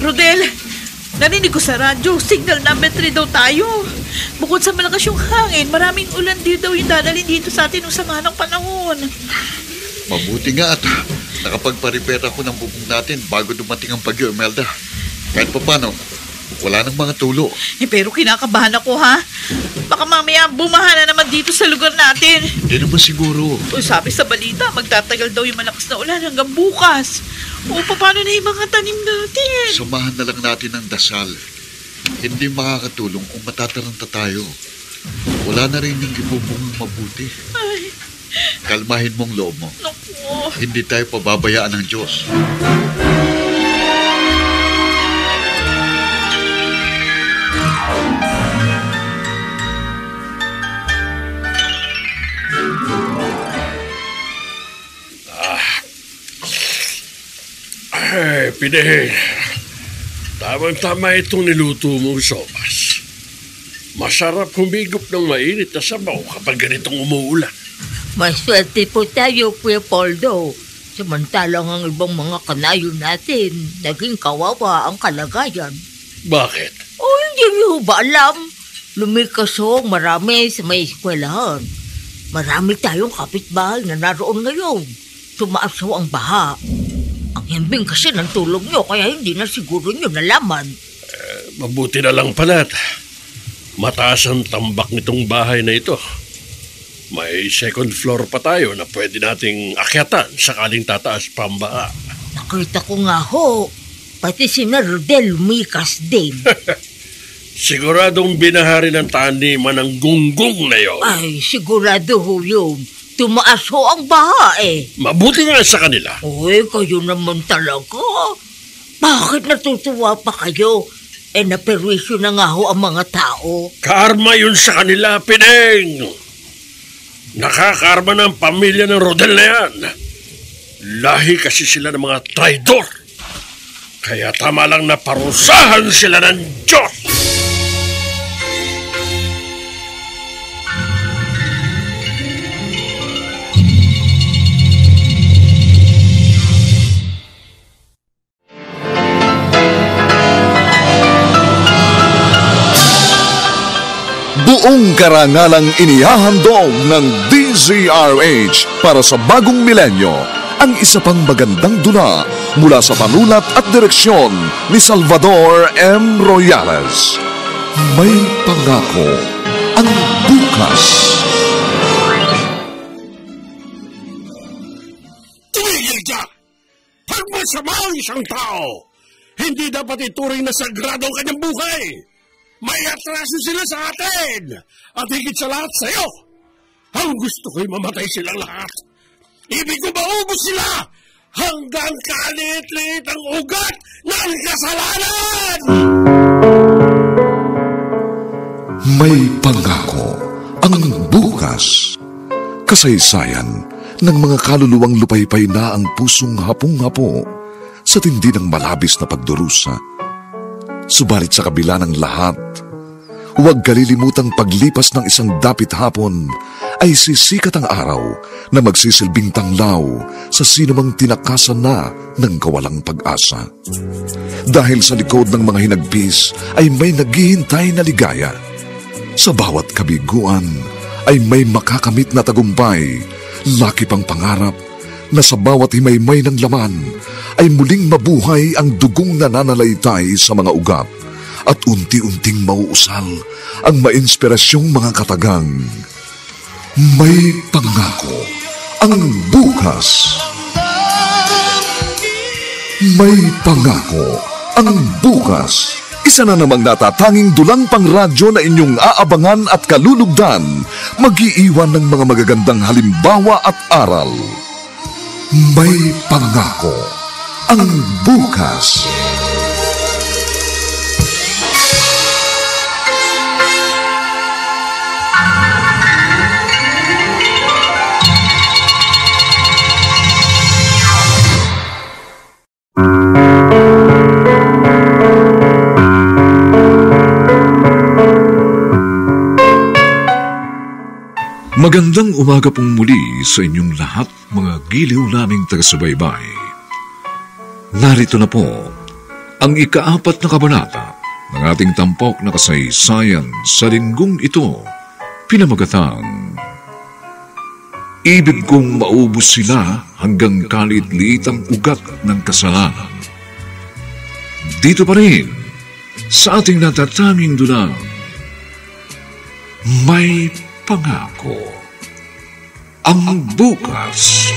Rodel, narinig ko sa radyo, signal number 3 daw tayo. Bukod sa malakas yung hangin, maraming ulan daw yung dadalhin dito sa atin ng sama ng panahon. Mabuti nga at nakapagpa-repair ako ng bubong natin bago dumating ang bagyo, Imelda. Kahit pa paano, wala nang mga tulo. Pero kinakabahan ako, ha? Baka mamaya bumaha na naman dito sa lugar natin. Hindi naman siguro. Sabi sa balita, magtatagal daw yung malakas na ulan hanggang bukas. Paano na yung mga tanim natin? Samahan na lang natin ang dasal. Hindi makakatulong kung matataranta tayo. Wala na rin yung ibubong mabuti. Ay. Kalmahin mong loob mo. Naku. Hindi tayo pababayaan ng Diyos. Ay, Pinay. Tamang-tama itong niluto mong sopas. Masarap humigop ng mainit na sabaw kapag ganitong umuulan. Maswerte po tayo, Kuya Poldo. Samantalang ang ibang mga kanayo natin, naging kawawa ang kalagayan. Bakit? Hindi niyo ba alam? Lumikas marami sa may eskwelahan. Marami tayong kapitbahay na naroon ngayon. Tumaas ang baha. Ang himbing kasi ng tulong nyo, kaya hindi na siguro nyo nalaman. Mabuti na lang pala. Mataas ang tambak nitong bahay na ito. May second floor pa tayo na pwede nating akyatan sakaling tataas pa ang baha. Nakita ko nga ho, pati si Rodel lumikas din. Siguradong binahari ng taniman ng gunggong na yon. Ay, sigurado ho yun. Tumaas ho ang baha eh. Mabuti nga sa kanila. Uy, kayo naman talaga. Bakit natutuwa pa kayo? Naperwisyo na nga ho ang mga tao. Karma yun sa kanila, Pineng. Nakakarma ng pamilya ng Rodel na yan. Lahi kasi sila ng mga traidor. Kaya tama lang na parusahan sila ng Diyos. Buong karangalang inihahandog ng DZRH para sa bagong milenyo ang isa pang magandang dula mula sa panulat at direksyon ni Salvador M. Royales. May pangako ang bukas. Tumigil ka! Pagmasama ang isang tao, hindi dapat ituring na sagrado ang kanyang buhay. May atraso sila sa atin at higit sa lahat sa'yo. Ang gusto ko'y mamatay silang lahat. Ibig ko maubos sila hanggang kalit-lit ang ugat ng kasalanan! May pangako ang bukas. Kasaysayan ng mga kaluluwang lupaypay na ang pusong hapong-hapo sa tindi ng malabis na pagdurusa. Subalit sa kabila ng lahat, huwag kalilimutang paglipas ng isang dapit hapon ay sisikat ang araw na magsisilbing tanglaw sa sinumang tinakasan na ng kawalang pag-asa. Dahil sa likod ng mga hinagpis ay may naghihintay na ligaya. Sa bawat kabiguan ay may makakamit na tagumpay, laki pang pangarap na sa bawat himaymay ng laman ay muling mabuhay ang dugong nananalaytay sa mga ugat at unti-unting mauusal ang mainspirasyong mga katagang. May pangako ang bukas. May pangako ang bukas. Isa na namang natatanging dulang pangradyo na inyong aabangan at kalulugdan, mag-iiwan ng mga magagandang halimbawa at aral. May pangako ang bukas. Magandang umaga pong muli sa inyong lahat, mga giliw naming taga-subaybay. Narito na po ang ika-4 na kabanata ng ating tampok na kasaysayan sa linggong ito, pinamagatang Ibig kong maubos sila hanggang kalit-liit ang ugat ng kasalanan. Dito pa rin sa ating natatanging dulang, May Pangako ang bukas.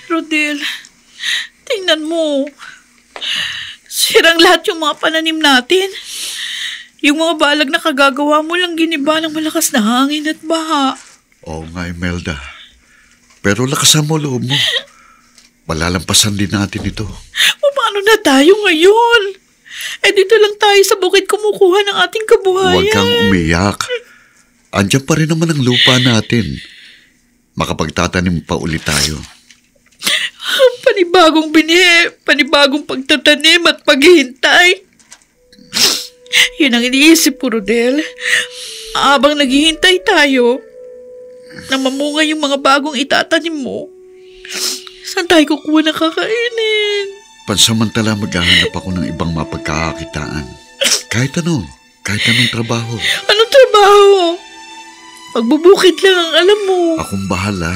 Rodel, tingnan mo. Sirang lahat yung mga pananim natin. Yung mga balag na kagagawa mo lang giniba ng malakas na hangin at baha. Oo nga, Imelda. Pero lakasan mo loob mo. Malalampasan din natin ito. Paano na tayo ngayon? Dito lang tayo sa bukid kumukuha ng ating kabuhayan. Huwag kang umiyak. Andiyan pa rin naman ang lupa natin. Makapagtatanim pa ulit tayo. Panibagong bini, panibagong pagtatanim at paghihintay. Yun ang iniisip ko, Rodel. Habang naghihintay tayo, na mamunga yung mga bagong itatanim mo, saan tayo kukuha na kakainin? Pansamantala maghahanap ako ng ibang mapagkakakitaan. Kahit anong trabaho. Anong trabaho? Magbubukid lang ang alam mo. Akong bahala.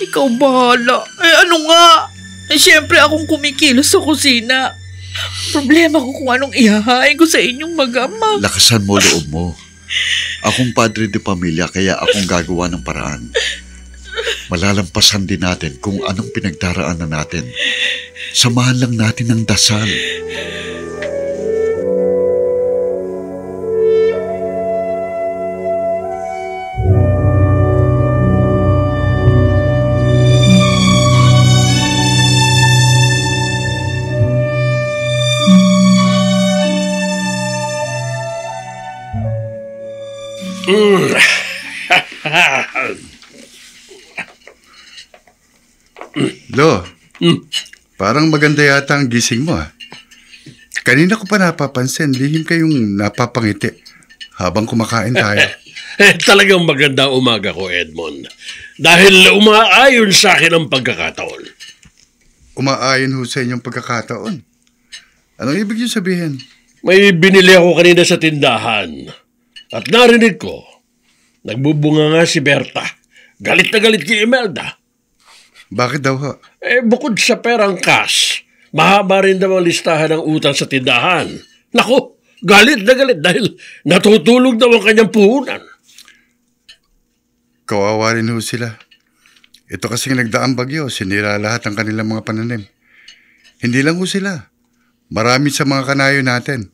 Ikaw bahala. Ano nga? Siyempre akong kumikilos sa kusina. Problema ko kung anong ihahain ko sa inyong mag-ama. Lakasan mo loob mo. Akong padre de pamilya kaya akong gagawa ng paraan. Malalampasan din natin kung anong pinagdaraanan natin. Samahan lang natin ng dasal. Lo, parang maganda yata ang gising mo ah. Kanina ko pa napapansin, lihim kayong napapangiti habang kumakain tayo. Talagang maganda umaga ko, Edmond. Dahil umaayon sa akin ang pagkakataon. Umaayon ho sa inyong pagkakataon. Anong ibig niyo sabihin? May binili ako kanina sa tindahan. At narinig ko, nagbubunga nga si Berta. Galit na galit kay Imelda. Bakit daw ho? Bukod sa perang cash, mahaba rin daw ang listahan ng utang sa tindahan. Naku, galit na galit dahil natutulog daw ang kanyang puhunan. Kawawa rin ho sila. Ito kasing nagdaang bagyo, sinira lahat ang kanilang mga pananim. Hindi lang ho sila. Marami sa mga kanayo natin,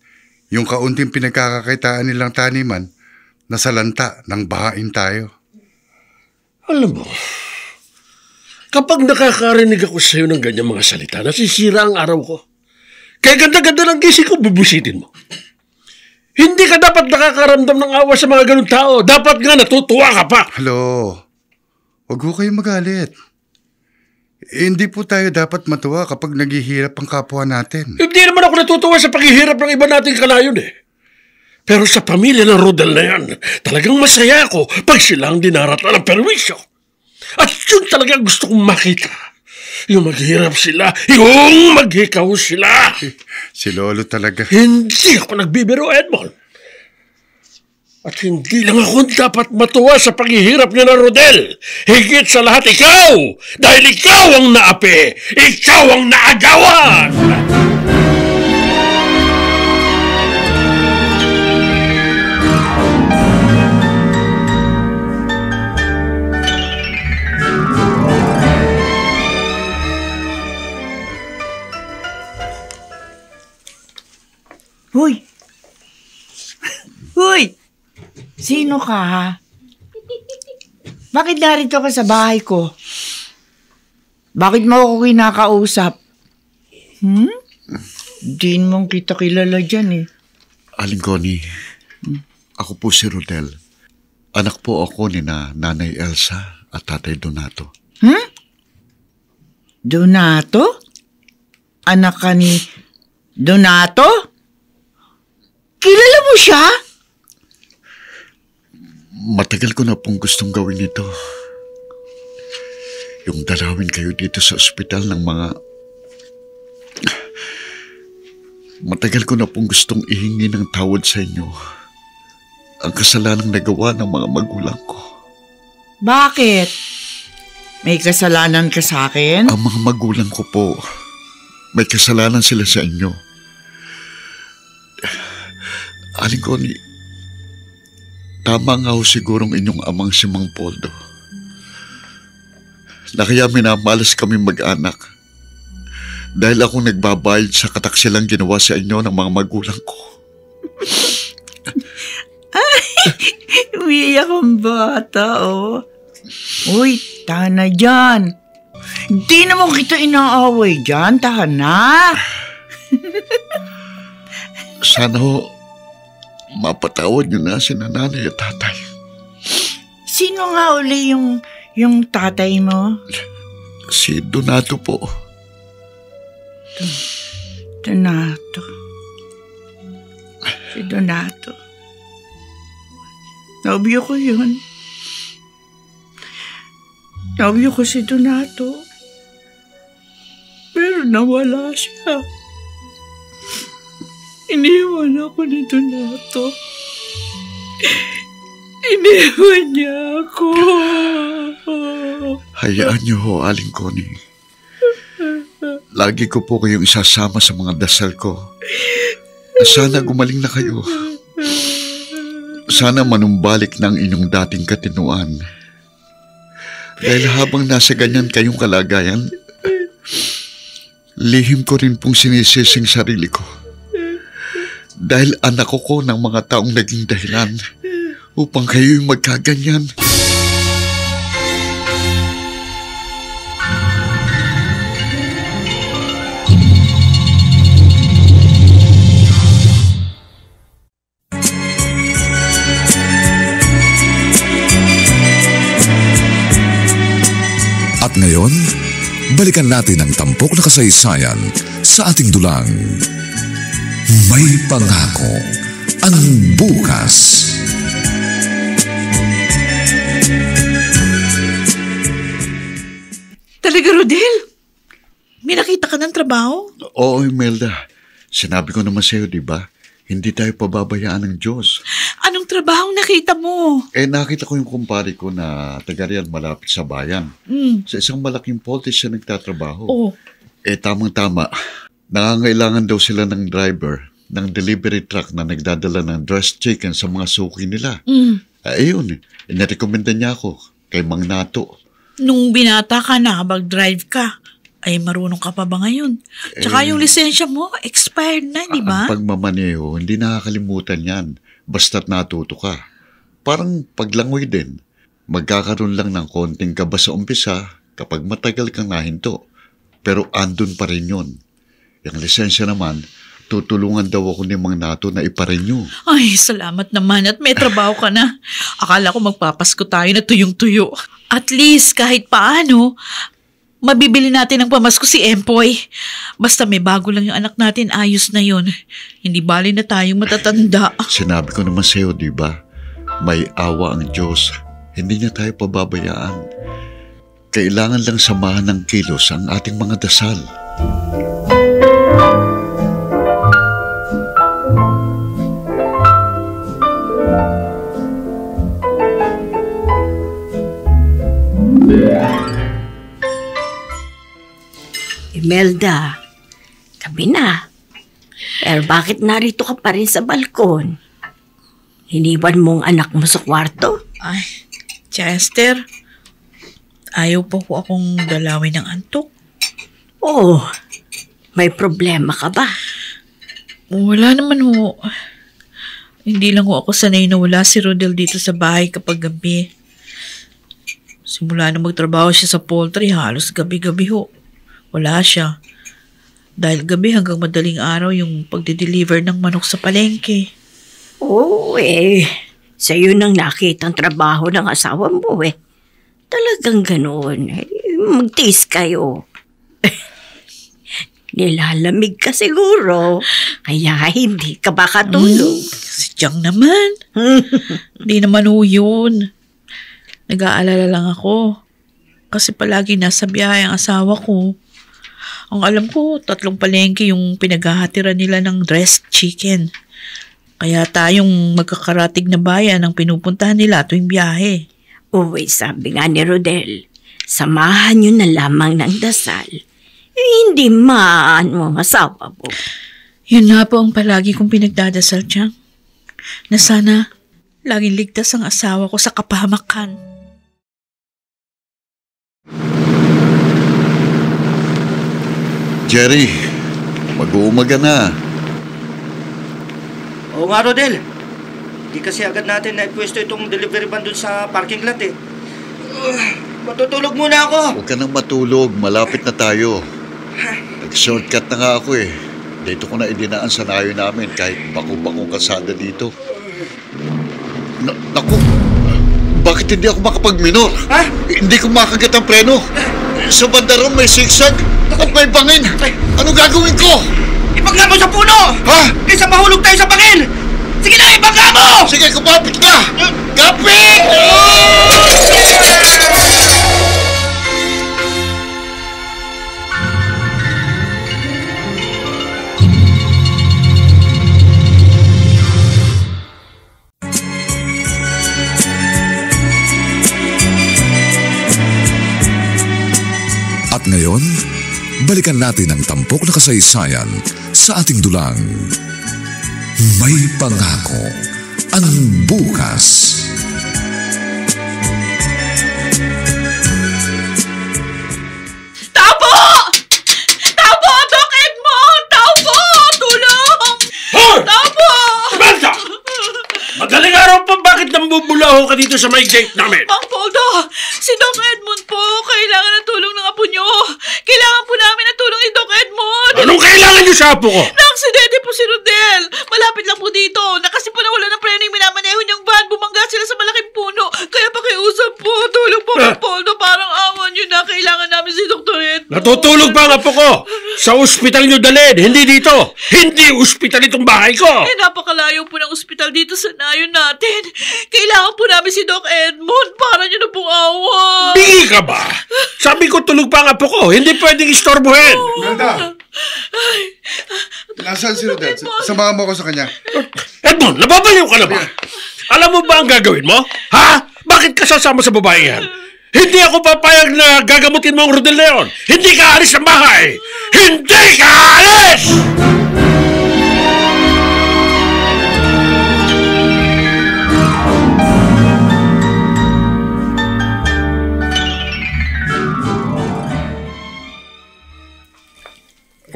yung kaunting pinagkakakitaan nilang taniman, nasalanta ng bahain tayo. Alam mo, kapag nakakarinig ako sa iyo ng ganyang mga salita, nasisira ang araw ko. Kaya ganda-ganda ng gising ko, bubusitin mo. Hindi ka dapat nakakaramdam ng awa sa mga ganun tao. Dapat nga natutuwa ka pa. Hello, huwag ho kayong magalit. Hindi po tayo dapat matuwa kapag naghihirap ang kapwa natin. Hindi naman ako natutuwa sa paghihirap ng iba nating kanayon eh. Pero sa pamilya ng Rodel na yan, talagang masaya ako pag sila ang dinaratan ng perwisyo. At yun talagang gusto kong makita. Yung maghirap sila, yung maghikaw sila. Si Lolo talaga. Hindi ako nagbibiro, Edmond. At hindi lang ako dapat matuwa sa paghihirap niya ng Rodel. Higit sa lahat ikaw! Dahil ikaw ang naapi! Ikaw ang naagawan! Hoy! Hoy! Sino ka, ha? Bakit narito ka sa bahay ko? Bakit mo ako kinakausap? Di mong kita kilala dyan eh. Aling Connie, ako po si Rodel. Anak po ako ni Nanay Elsa at Tatay Donato. Donato? Anak ka ni Donato? Kilala mo siya? Matagal ko na pong gustong gawin ito. Yung dalawin kayo dito sa ospital ng mga... Matagal ko na pong gustong ihingi ng tawad sa inyo ang kasalanang nagawa ng mga magulang ko. Bakit? May kasalanan ka sa akin? Ang mga magulang ko po, may kasalanan sila sa inyo. Aling Connie, tama nga ho sigurong inyong amang si Mang Poldo. Na kaya minamalas kami mag-anak dahil akong nagbabayad sa kataksilang ginawa sa inyo ng mga magulang ko. Ay, umiiyak ang bata, oh. Uy, tahan na dyan. Hindi naman kita inaaway dyan, tahan na. Sana ho, mapatawad niyo na si nanay at tatay. Sino nga uli yung tatay mo? Si Donato po. Donato. Si Donato. Nobyo ko yun. Nobyo ko si Donato. Pero nawala siya. Iniwan ako ni Donato. Iniwan niya ako. Hayaan niyo ho, Aling Connie. Lagi ko po kayong isasama sa mga dasal ko. Na sana gumaling na kayo. sana manumbalik ng inyong dating katinuan. Dahil habang nasa ganyan kayong kalagayan, lihim ko rin pong sinisising sarili ko. Dahil anak ko ng mga taong naging dahilan upang kayo'y magkaganyan. Ngayon, balikan natin ang tampok na kasaysayan sa ating dulang. May pangako ang bukas. Talaga, Rodel? May nakita ka ng trabaho? Oo, Imelda. Sinabi ko naman sa'yo, di ba? Hindi tayo pababayaan ng Diyos. Anong trabaho nakita mo? Nakita ko yung kumpare ko na taga riyan malapit sa bayan. Sa isang malaking poltis siya nagtatrabaho. Oo. Tamang-tama. Nangangailangan daw sila ng driver ng delivery truck na nagdadala ng dressed chicken sa mga suki nila. Ayun, inarekomenda niya ako kay Mang Nato. Nung binata ka na, mag-drive ka, ay marunong ka pa ba ngayon? Tsaka yung lisensya mo, expired na, di ba? Ang pagmamaneho, hindi nakakalimutan yan. Basta't natuto ka. Parang paglangoy din. Magkakaroon lang ng konting kaba sa umpisa kapag matagal kang nahinto. Pero andun pa rin yun. Yung lisensya naman, tutulungan daw ako ni Mang Nato na iparenew. Ay, salamat naman at may trabaho ka na. Akala ko magpapasko tayo na tuyong-tuyo. At least kahit paano, mabibili natin ng pamasko si Empoy. Basta may bago lang yung anak natin, ayos na yun. Hindi bali na tayong matatanda. Sinabi ko naman sa'yo, di ba? May awa ang Diyos. Hindi niya tayo pababayaan. Kailangan lang samahan ng kilos ang ating mga dasal. Imelda, gabi na. Pero bakit narito ka pa rin sa balkon? Iniwan mo ang anak mo sa kwarto? Ay, Chester, ayaw po ko akong dalawin ng antok. Oh, may problema ka ba? Wala naman ho. Hindi lang ho ako sanay na wala si Rodel dito sa bahay kapag gabi. Simula na magtrabaho siya sa poultry, halos gabi-gabi ho. Wala siya. Dahil gabi hanggang madaling araw yung pagde-deliver ng manok sa palengke. Oo sa'yo nang nakita ang trabaho ng asawa mo Talagang ganoon. Magtiis kayo. Nilalamig ka siguro. Kaya hindi ka ba katulog? Sadyang naman. Hindi naman ho yun. Nag-aalala lang ako. Kasi palagi nasa biyahe ang asawa ko. Ang alam ko, 3 palengke yung pinaghahatiran nila ng dressed chicken. Kaya tayong magkakaratig na bayan ang pinupuntahan nila tuwing biyahe. Sabi nga ni Rodel, samahan nyo na lamang ng dasal. Hindi maano ang asawa mo. Yun nga po ang palagi kong pinagdadasal, Chang. Na sana laging ligtas ang asawa ko sa kapahamakan. Jerry, mag-uumaga na. Oo nga, Rodel. Di kasi agad natin naipwesto itong delivery van dun sa parking lot Matutulog muna ako. Huwag ka nang matulog, malapit na tayo. Nag-shortcut na nga ako Dito ko na idinaan sa nayo namin kahit bako-bakong kalsada dito. Naku, bakit hindi ako makapag-minor? Ha? Hindi ko makagat ang preno. Sa banda ron may sigsag at may bangin. Ano gagawin ko? Ibangga mo sa puno! Ha? Kaysa mahulog tayo sa bangin! Sige na, ibangga mo! Sige, kumapit ka! Kapit! At ngayon, balikan natin ang tampok na kasaysayan sa ating dulang. May pangako ang bukas. Tao po! Tao po! Doc Edmond! Tao po! Tulong! Hoy! Tao po! Samantha! Madaling araw pa, bakit nambubulaho ka dito sa may gate namin? Mang Poldo, si Doc Edmond po, kailangan ng tulong ng apo nyo. Kailangan po namin ng tulong ni Doc Edmond. Anong kailangan niyo sa apo ko? Na-aksidente po si Rodel. Malapit lang po dito. Kasi po nawala ng preno yung minamaneho niyang van. Bumangga sila sa malaking puno. Kaya pakiusap po. Tulong po, Mang Poldo. Parang awan nyo na. Kailangan namin si Dr. Edmond. Natutulog pa ang apo ko. Sa ospital niyo dalhin, hindi dito. Hindi ospital itong bahay ko. Napakalayo po ng ospital dito sa nayon natin. Kailangan po namin si Doc Edmond. Para nyo na pong awa. Bingi ka ba? Sabi ko tulog pa ang apo ko. Hindi pwedeng istorbohin. Imelda! Nasaan si Rodel? Samahan mo ako sa kanya. Edmond, nababaliw ka na ba? Alam mo ba ang gagawin mo? Ha? Bakit ka sasama sa babae yan? Hindi ako papayag na gagamutin mo ang Rodel na yun. Hindi ka alis ng bahay. Hindi ka alis!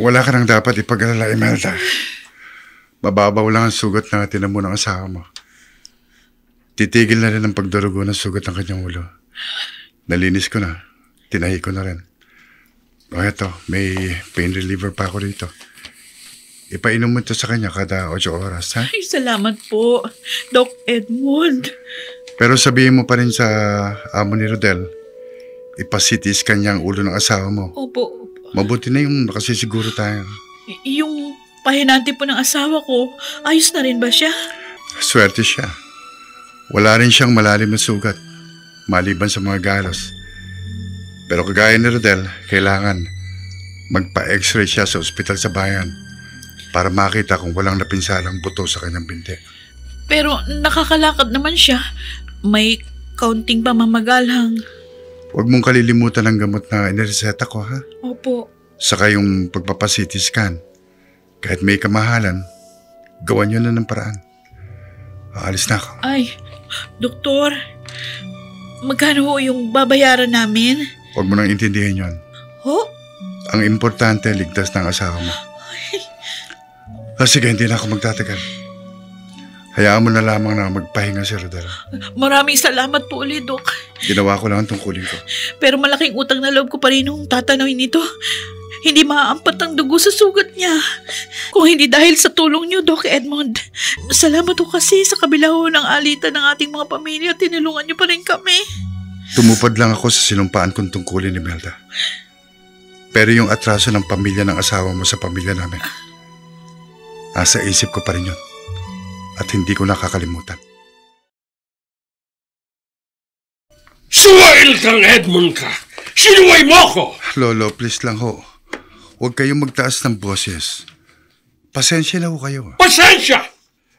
Wala ka nang dapat ipag-alala, Imelda. Mababaw lang ang sugat na tinan mo ng asawa mo. Titigil na rin ang pagdurugo ng sugat ng kanyang ulo. Nalinis ko na. Tinahi ko na rin. O eto, may pain reliever pa ako rito. Ipainom mo ito sa kanya kada 8 oras, ha? Ay, salamat po, Doc Edmond. Pero sabihin mo pa rin sa amo ni Rodel, ipa-CT scan niya ang ulo ng asawa mo. Opo. Mabuti na yung nakasisiguro tayo. Yung pahinante po ng asawa ko, ayos na rin ba siya? Swerte siya. Wala rin siyang malalim na sugat, maliban sa mga galos. Pero kagaya ni Rodel, kailangan magpa-x-ray siya sa ospital sa bayan para makita kung walang napinsalang buto sa kanyang binti. Pero nakakalakad naman siya. May kaunting pamamagalhang. Huwag mong kalilimutan ang gamot na inireseta ko, ha? Opo. Saka yung pagpapa-CT scan. Kahit may kamahalan, gawan nyo na ng paraan. Aalis na ako. Ay, doktor, magkano ho yung babayaran namin? Huwag mo nang intindihin yon. Ho? Ang importante, ligtas ng asawa mo. Sige, hindi na ako magtatagal. Hayaan mo na lamang na magpahinga si Rodel. Maraming salamat po ulit, Dok. Ginawa ko lang ang tungkulin ko. Pero malaking utang na loob ko pa rin nung tatanawin nito. Hindi maaampat ang dugo sa sugat niya. Kung hindi dahil sa tulong niyo, Doc Edmond. Salamat po kasi sa kabila ho ng alitan ng ating mga pamilya, tinulungan niyo pa rin kami. Tumupad lang ako sa sinumpaan kong tungkulin ni Imelda. Pero yung atraso ng pamilya ng asawa mo sa pamilya namin, nasa isip ko pa rin yun. At hindi ko nakakalimutan. Suwail kang Edmond ka! Sinuway mo ako! Lolo, please lang ho. Huwag kayong magtaas ng boses. Pasensya na ho kayo. Pasensya!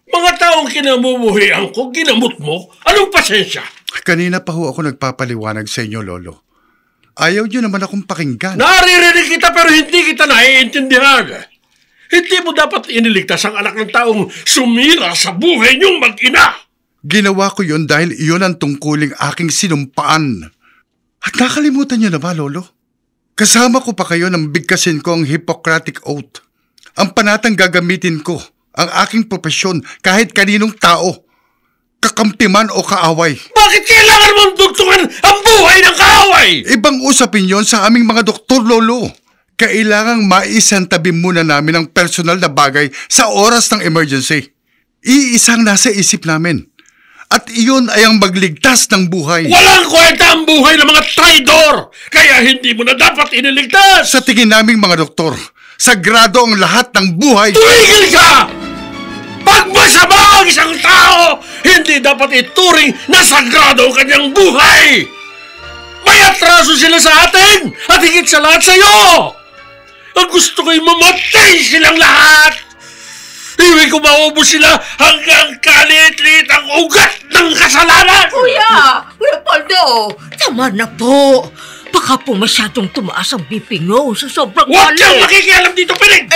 Mga taong kinamumuhian ko, ginamot mo? Anong pasensya? Kanina pa ho ako nagpapaliwanag sa inyo, Lolo. Ayaw niyo naman akong pakinggan. Naririnig kita pero hindi kita naiintindihan. Hindi mo dapat iniligtas ang anak ng taong sumira sa buhay niyong mag-ina. Ginawa ko yun dahil iyon ang tungkuling aking sinumpaan. At nakalimutan niyo na ba, Lolo? Kasama ko pa kayo nang bigkasin ko ang Hippocratic Oath. Ang panatang gagamitin ko, ang aking propesyon kahit kaninong tao. Kakampi man o kaaway. Bakit kailangan mong dugtungan ang buhay ng kaaway? Ibang usapin yon sa aming mga doktor, Lolo. Kailangang maisantabi muna namin ang personal na bagay sa oras ng emergency. Iisang nasa isip namin. At iyon ay ang magligtas ng buhay. Walang kwenta ang buhay ng mga traidor! Kaya hindi mo na dapat iniligtas! Sa tingin naming mga doktor, sagrado ang lahat ng buhay. Tumigil ka! Pag masama ang isang tao, hindi dapat ituring na sagrado ang kanyang buhay! May atraso sila sa atin at higit sa lahat sa iyo! Ang gusto ko'y mamatay silang lahat! Iwi ko maubos sila hanggang kalit-lit ang ugat ng kasalanan! Kuya Leopoldo, tama na po. Baka po masyadong tumaas ang BP nyo sa sobrang Huwag kang makikialam dito, Piling!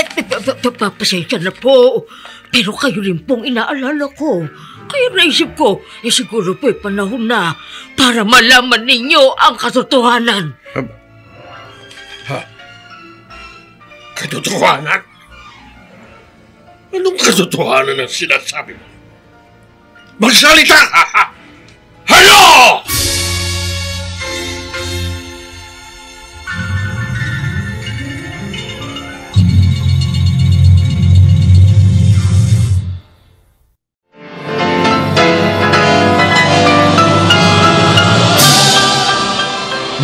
Pasensya na po. Pero kayo rin pong inaalala ko. Kaya naisip ko, siguro po'y panahon na para malaman ninyo ang katotohanan. Katotohanan? Anong katotohanan ang sinasabi mo? Magsalita ka! Ano?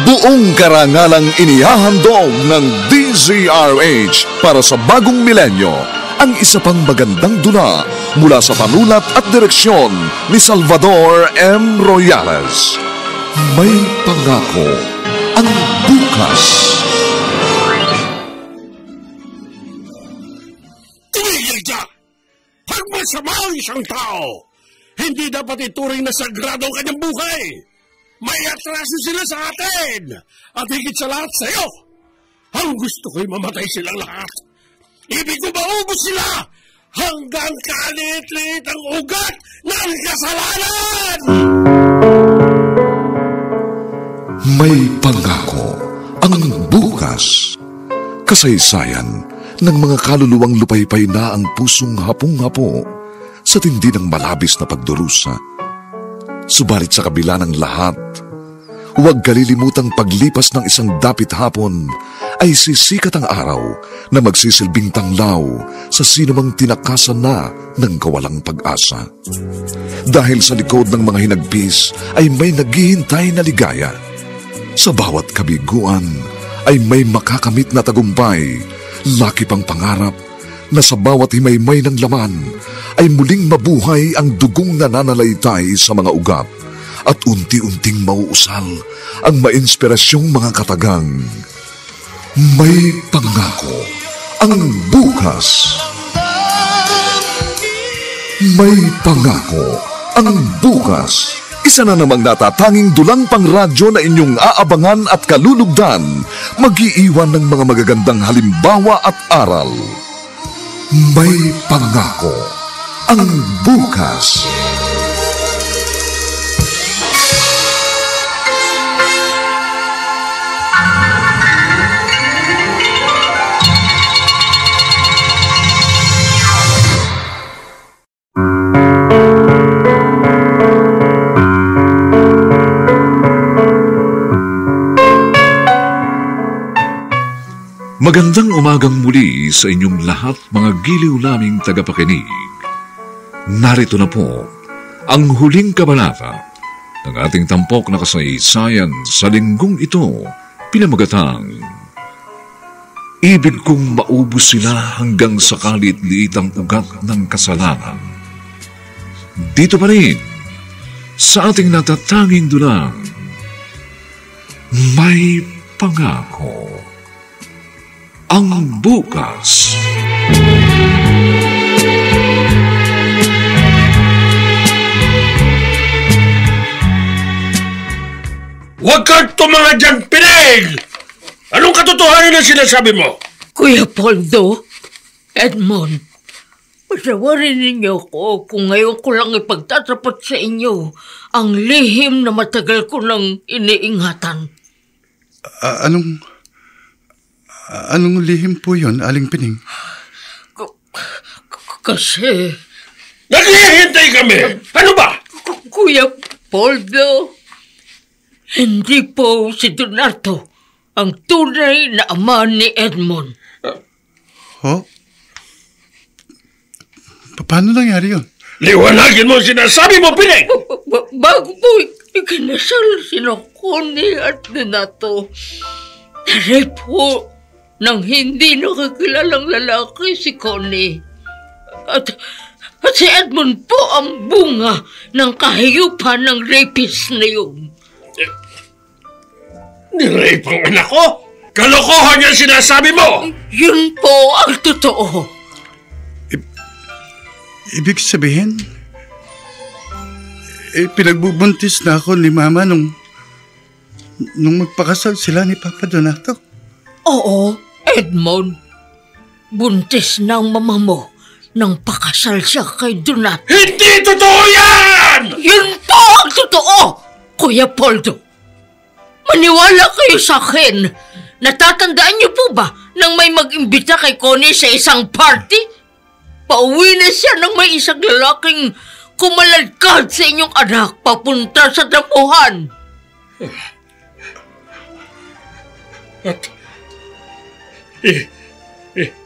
Buong karangalang inihahandog ng DZRH para sa bagong milenyo ang isa pang magandang dula mula sa panulat at direksyon ni Salvador M. Royales. May pangako ang bukas. Tumigil ka! Pag masama ang isang tao, hindi dapat ituring na sagrado ang kanyang buhay. May atraso sila sa atin at higit sa lahat sa iyo. Ang gusto ko'y mamatay silang lahat. Ibig ko maubos sila hanggang kalit-lit ang ugat ng kasalanan! May pangako ang bukas. Kasaysayan ng mga kaluluwang lupaypay na ang pusong hapong-hapo sa tindi ng malabis na pagdurusa. Subalit sa kabila ng lahat, huwag kalilimutang paglipas ng isang dapit hapon ay sisikat ang araw na magsisilbing tanglaw sa sinumang tinakasan na ng kawalang pag-asa. Dahil sa likod ng mga hinagpis ay may naghihintay na ligaya. Sa bawat kabiguan ay may makakamit na tagumpay, laki pang pangarap na sa bawat himaymay ng laman ay muling mabuhay ang dugong nananalaytay sa mga ugat at unti-unting mauusal ang mainspirasyong mga katagang. May pangako ang bukas. May pangako ang bukas. Isa na namang natatanging dulang pangradyo na inyong aabangan at kalulugdan, mag-iiwan ng mga magagandang halimbawa at aral. May pangako ang bukas. Magandang umagang muli sa inyong lahat, mga giliw naming tagapakinig. Narito na po ang huling kabanata ng ating tampok na kasaysayan sa linggong ito, pinamagatang Ibig kong maubos sila hanggang sa kalit-liit ang ugat ng kasalanan. Dito pa rin sa ating natatanging dulang May Pangako ang bukas. Huwag kang tumanga dyan, Pinig! Anong katotohanan na sinasabi mo? Kuya Poldo, Edmond, pasawarin ninyo ko kung ngayon ko lang ipagtatapat sa inyo ang lihim na matagal ko nang iniingatan. Anong lihim po yun, Aling Pining? Kasi... Naghihintay kami! Ano ba? Kuya Poldo, hindi po si Donato ang tunay na ama ni Edmond. Oh? Paano nangyari yun? Liwanagin mo ang sinasabi mo, Pining! Bago po ikinasal sina Connie at Donato, naray po nang hindi nakakilalang lalaki si Connie. At si Edmond po ang bunga ng kahiyupan ng rapist na yun. Nirape ang anak ko? Kalokohan yan sinasabi mo! Yun po ang totoo. Ibig sabihin, pinagbubuntis na ako ni Mama nung magpakasal sila ni Papa Donato. Oo, Edmond. Buntis ng mama mo nang pakasal siya kay Donato. Hindi totoo yan! Yun po ang totoo, Kuya Poldo. Maniwala kayo sa akin. Natatandaan niyo po ba nang may mag-imbita kay Connie sa isang party? Pauwi na siya nang may isang lalaking kumaladkad sa inyong anak papunta sa damuhan. At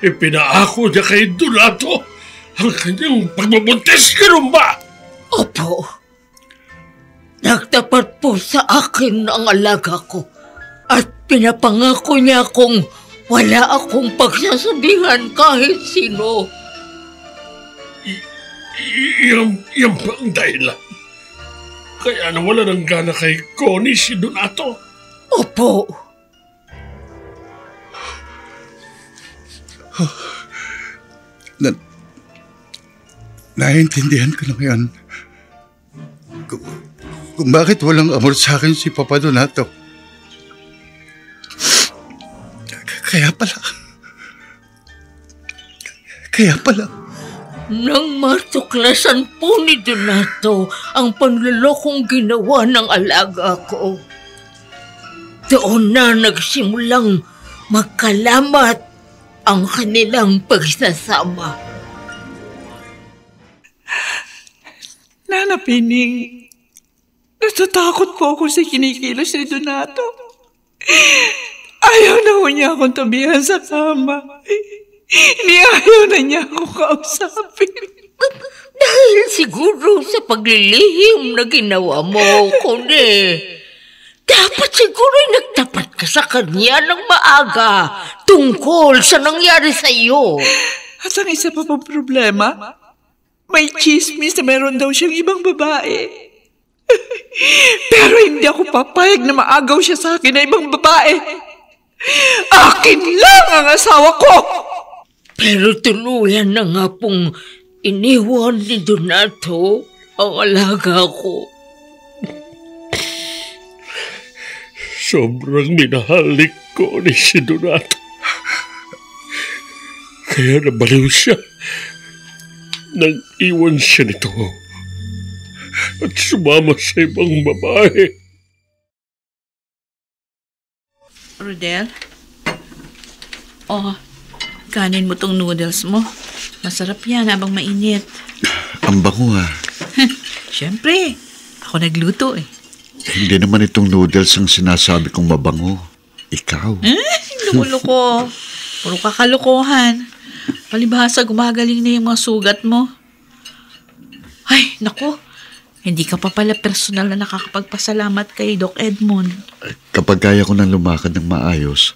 ipinaako niya kay Donato ang kanyang pagbubuntis. Ganun ba? Opo. Nagtapat po sa akin ang alaga ko at pinapangako niya kung wala akong pagsasabihan kahit sino. Yan ba ang dahilan? Kaya nawala ng gana kay Connie si Donato? Opo. Naiintindihan ko na ngayon kung bakit walang amor sa akin si Papa Donato. Kaya pala. Nang matuklasan po ni Donato ang panlulokong ginawa ng alaga ko, doon na nagsimulang magkalamat ang kanilang pagsasama. Nana Pining, natatakot po ako sa kinikilos ni Donato. Ayaw na ho niya akong tabihan sa kama. Ayaw na niya ako kausapin. Dahil siguro sa paglilihim na ginawa mo, Connie. Dapat siguro nagtapat ka sa kanya ng maaga tungkol sa nangyari sa iyo. At ang isa pa pong problema, may chismis na meron daw siyang ibang babae. Pero hindi ako papayag na maagaw siya sa akin na ibang babae. Akin lang ang asawa ko! Pero tuluyan na nga pong iniwan ni Donato ang alaga ko. Sobrang minahalik ko ni si Donato. Kaya nabaliw siya. Nag-iwan siya nito at sumama sa ibang babae. Rodel? Kanin mo tong noodles mo. Masarap yan habang mainit. Ang bango ah. Siyempre, ako nagluto eh. Hindi naman itong noodles ang sinasabi kong mabango. Ikaw. Lumuloko. Puro kakalukuhan. Palibhasa, gumagaling na yung mga sugat mo. Ay, naku. Hindi ka pa pala personal na nakakapagpasalamat kay Doc Edmond. Kapag kaya ko nang lumakad ng maayos,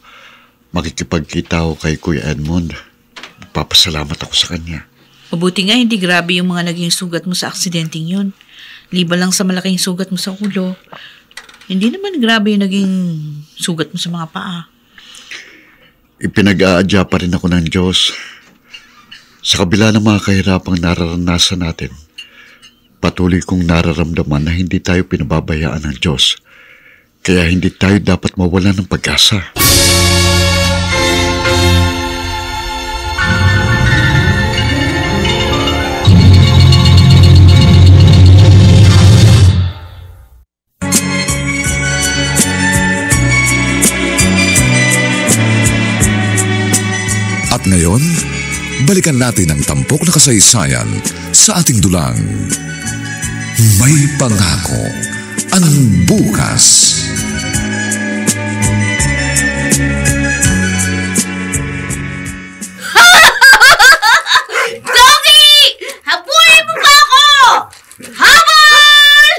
makikipagkita ako kay Kuya Edmond. Papasalamat ako sa kanya. Mabuti nga hindi grabe yung mga naging sugat mo sa aksidenteng yun. Liba lang sa malaking sugat mo sa ulo. Hindi naman grabe yung naging sugat mo sa mga paa. Ipinag-aadya pa rin ako ng Diyos. Sa kabila ng mga kahirapang nararanasan natin, patuloy kong nararamdaman na hindi tayo pinababayaan ng Diyos. Kaya hindi tayo dapat mawala ng pag-asa. At ngayon, balikan natin ang tampok na kasaysayan sa ating dulang. May pangako ang bukas. Doggy! Habulin mo ba ako? Habol!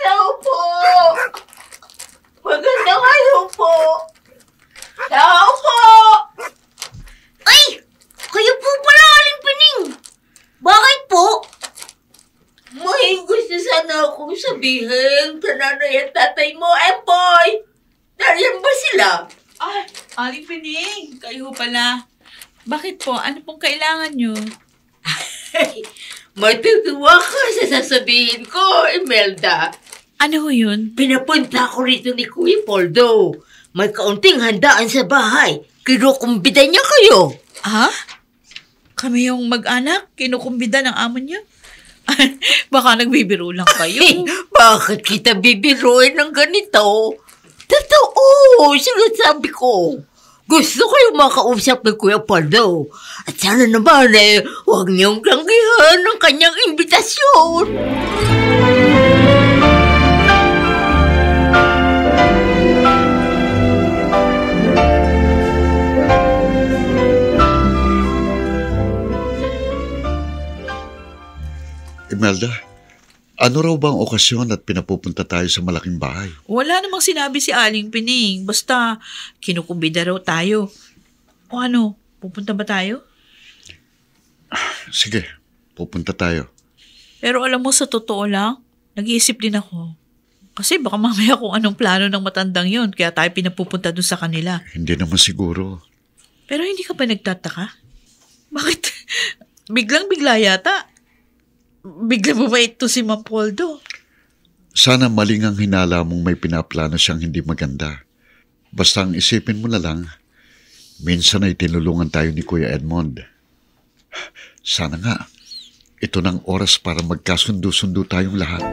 Tao po! Magandang araw po! Tao po! Ay! Kayo po pala, Aling Pining! Bakit po? May gusto sana akong sabihin sa nanay at tatay mo, Empoy! Nariyan ba sila? Ay, Aling Pining, kayo pala. Bakit po? Ano pong kailangan nyo? Matutuwa ka sa sasabihin ko, Imelda. Ano ho yun? Pinapunta ko rito ni Kuya Poldo. May kaunting handaan sa bahay. kinukumbida niya kayo. Ha? Kami yung mag-anak? Kinukumbida ng amo niya? Baka nagbibiro lang kayo. Bakit kita bibiruin ng ganito? Totoo, sinasabi ko. Gusto kayo makausap ni Kuya Poldo. At sana naman huwag niyong langgihan ang kanyang imbitasyon. Imelda, ano raw bang okasyon at pinapupunta tayo sa malaking bahay? Wala namang sinabi si Aling Pining. Basta, kinukumbida raw tayo. O ano, pupunta ba tayo? Sige, pupunta tayo. Pero alam mo, sa totoo lang, nag-iisip din ako. Kasi baka mamaya kung anong plano ng matandang yon, kaya tayo pinapupunta dun sa kanila. Hindi naman siguro. Pero hindi ka ba nagtataka? Bakit? Biglang-bigla yata. Bigla mo ba ito si Mang Poldo? Sana maling ang hinala mong may pinaplano siyang hindi maganda. Basta ang isipin mo na lang, minsan ay tinulungan tayo ni Kuya Edmond. Sana nga, ito ng oras para magkasundo-sundo tayong lahat.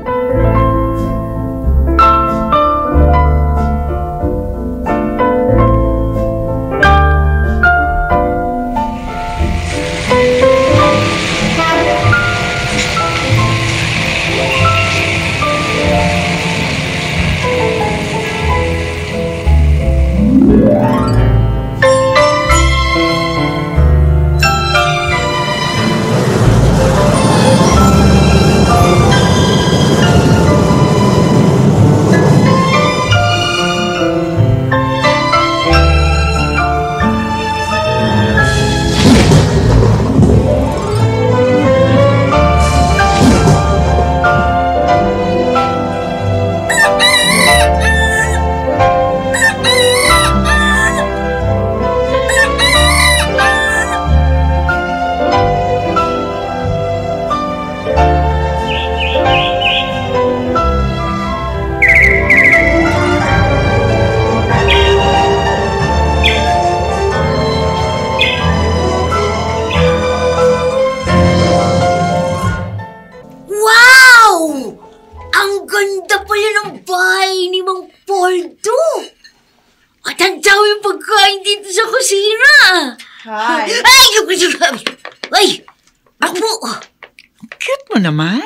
Naman?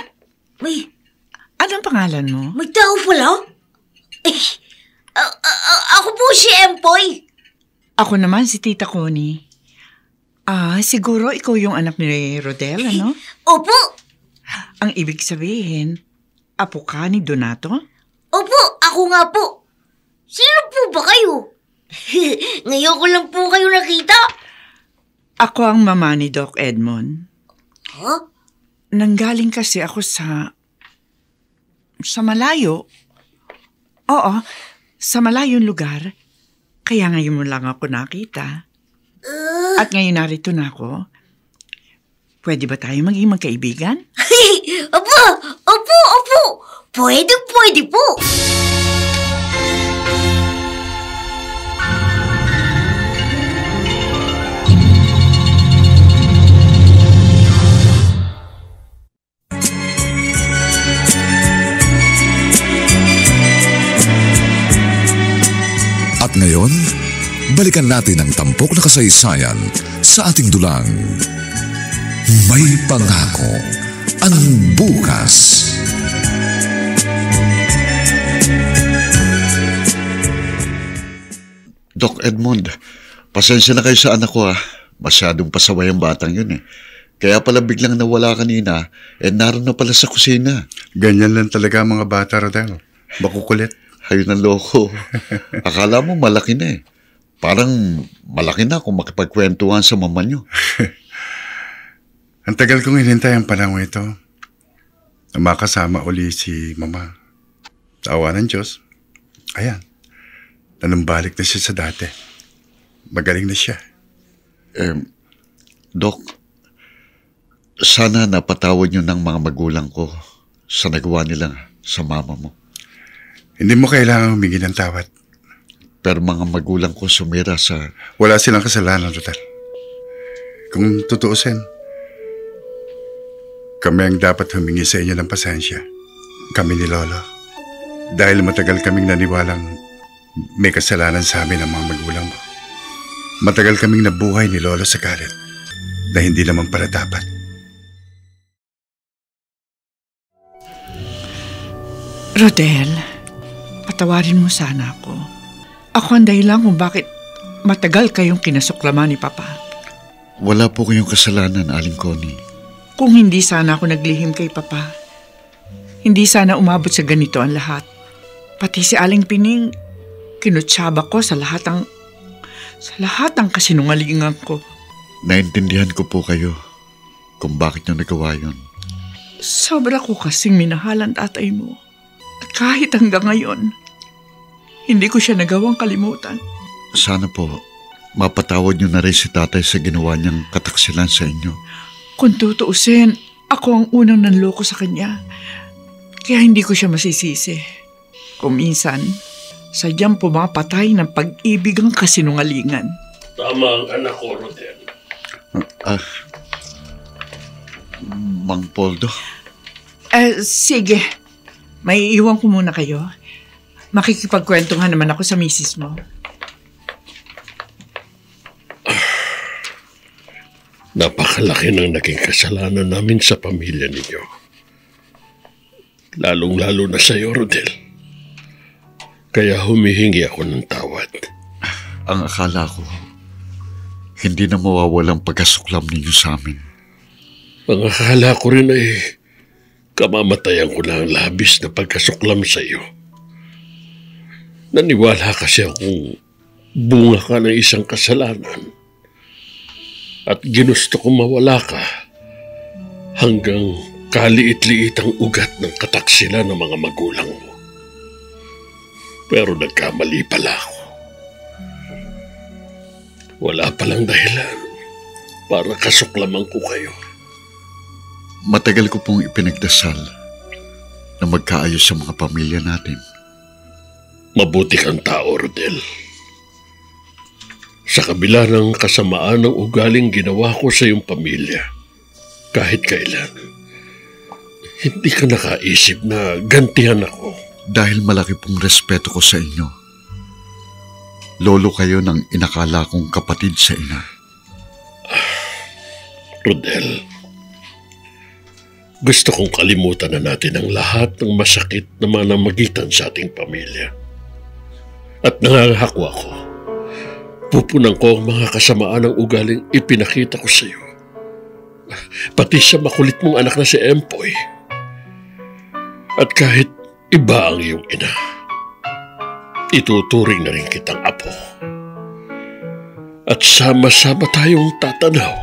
Anong pangalan mo? May tao pala? Ako po si Empoy. Ako naman si Tita Connie. Siguro ikaw yung anak ni Rodel, ano? Opo. Ang ibig sabihin, apo ka ni Donato? Opo, ako nga po. Sino po ba kayo? Ngayon ko lang po kayo nakita. Ako ang mama ni Doc Edmond. Huh? Nanggaling kasi ako sa malayo. Oo, sa malayong lugar. Kaya ngayon mo lang ako nakita. At ngayon narito na ako. Pwede ba tayo maging magkaibigan? Opo. Pwede po. At ngayon, balikan natin ang tampok na kasaysayan sa ating dulang. May pangako ang bukas. Doc Edmond, pasensya na kayo sa anak ko . Masyadong pasaway ang batang yun . Kaya pala biglang nawala kanina, naroon na pala sa kusina. Ganyan lang talaga mga bata, Rodel. Makukulit. Ayun ang loko. Akala mo malaki na . Parang malaki na kung makipagkwentuhan sa mama nyo. Ang tagal kong hinintay ang panahon ito. Na makasama uli si mama. Sa awa ng Diyos. Ayan. Nanumbalik na siya sa dati. Magaling na siya. Doc, sana napatawad nyo ng mga magulang ko sa nagawa nila sa mama mo. Hindi mo kailangan humingi ng tawad. Pero mga magulang ko sumira sa... Wala silang kasalanan, Rodel. Kung tutuusin, kami ang dapat humingi sa inyo ng pasensya. Kami ni Lolo. Dahil matagal kaming naniwalang may kasalanan sa amin ang mga magulang mo. Matagal kaming nabuhay ni Lolo sa galit na hindi naman para dapat. Rodel, patawarin mo sana ako. Ako ang dahilan kung bakit matagal kayong kinasuklaman ni Papa. Wala po kayong kasalanan, Aling Connie. Kung hindi sana ako naglihim kay Papa, hindi sana umabot sa ganito ang lahat. Pati si Aling Pining, kinutsaba ko sa lahat ng kasinungalingan ko. Naintindihan ko po kayo kung bakit nyo nagawa yun. Sobra ko kasing minahal ang tatay mo. At kahit hanggang ngayon, hindi ko siya nagawang kalimutan. Sana po, mapatawad nyo na rin si tatay sa ginawa niyang kataksilan sa inyo. Kung tutuusin, ako ang unang nanloko sa kanya. Kaya hindi ko siya masisisi. Kung minsan, sadyang pumapatay ng pag-ibig ang kasinungalingan. Tama ang anak ko, Rodel. Mang Poldo? Sige. May iwan ko muna kayo. Makikipagkwentuhan naman ako sa misis mo. Napakalaki ng naging kasalanan namin sa pamilya ninyo. Lalong-lalo na sa iyo, Rodel. Kaya humihingi ako ng tawad. Ang akala ko, hindi na mawawalang pagkasuklam ninyo sa amin. Ang akala ko rin ay kamamatayan ko na ang labis na pagkasuklam sa iyo. Naniwala kasi akong bunga ka ng isang kasalanan at ginusto kong mawala ka hanggang kaliit-liit ang ugat ng kataksilan ng mga magulang mo. Pero nagkamali pala ako. Wala palang dahilan para kasuklaman ko kayo. Matagal ko pong ipinagdasal na magkaayos sa mga pamilya natin. Mabuti kang tao, Rodel. Sa kabila ng kasamaan ng ugaling ginawa ko sa iyong pamilya, kahit kailan, hindi ka nakaisip na gantihan ako. Dahil malaki pong respeto ko sa inyo. Lolo kayo ng inakala kong kapatid sa ina. Rodel, gusto kong kalimutan na natin ang lahat ng masakit na manamagitan sa ating pamilya. At nangangako ako, pupunan ko ang mga kasamaan ng ugaling ipinakita ko sa iyo. Pati sa makulit mong anak na si Empoy. At kahit iba ang iyong ina, ituturing na rin kitang apo. At sama-sama tayong tatanaw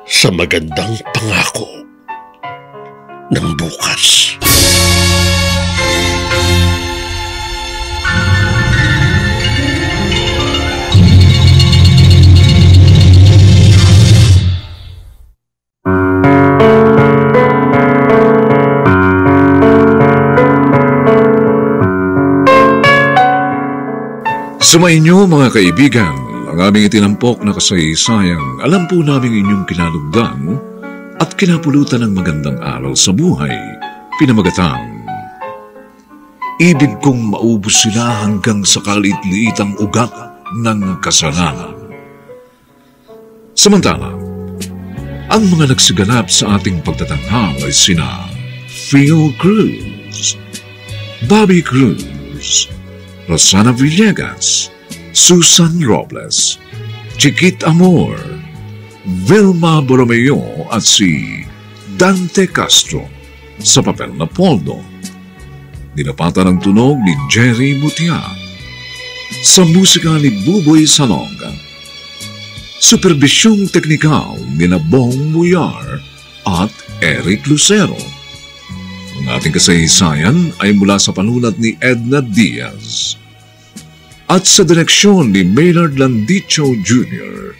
sa magandang pangako ng bukas. Sumainyo mga kaibigan, ang aming itinampok na kasaysayang alam po namin inyong kinalugdan at kinapulutan ng magandang aral sa buhay, pinamagatang ibig kong maubos sila hanggang sa kalit-liitang ugat ng kasalanan. Samantala, ang mga nagsiganap sa ating pagtatanghal ay sina Phil Cruz, Bobby Cruz, Rosana Villegas, Susan Robles, Chiquit Amor, Vilma Borromeo at si Dante Castro sa papel na Poldo. Dinapatan ang tunog ni Jerry Mutia. Sa musika ni Buboy Salonga. Superbisyong teknikal ni Bong Muyar at Eric Lucero. Ang ating kasaysayan ay mula sa panulat ni Edna Diaz at sa direksyon ni Maynard Landicho Jr.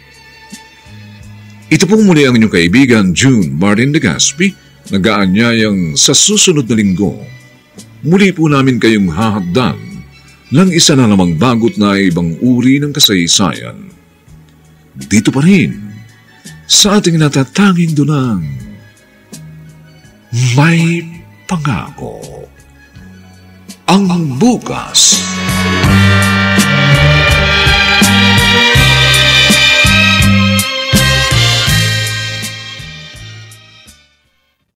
Ito pong muli ang inyong kaibigan June Martin de Gaspi, nag-aanyayang sa susunod na linggo. Muli po namin kayong hahagdan ng isa na namang bagot na ibang uri ng kasaysayan. Dito pa rin, sa ating natatanging dunang May Pangako. Ang Bukas.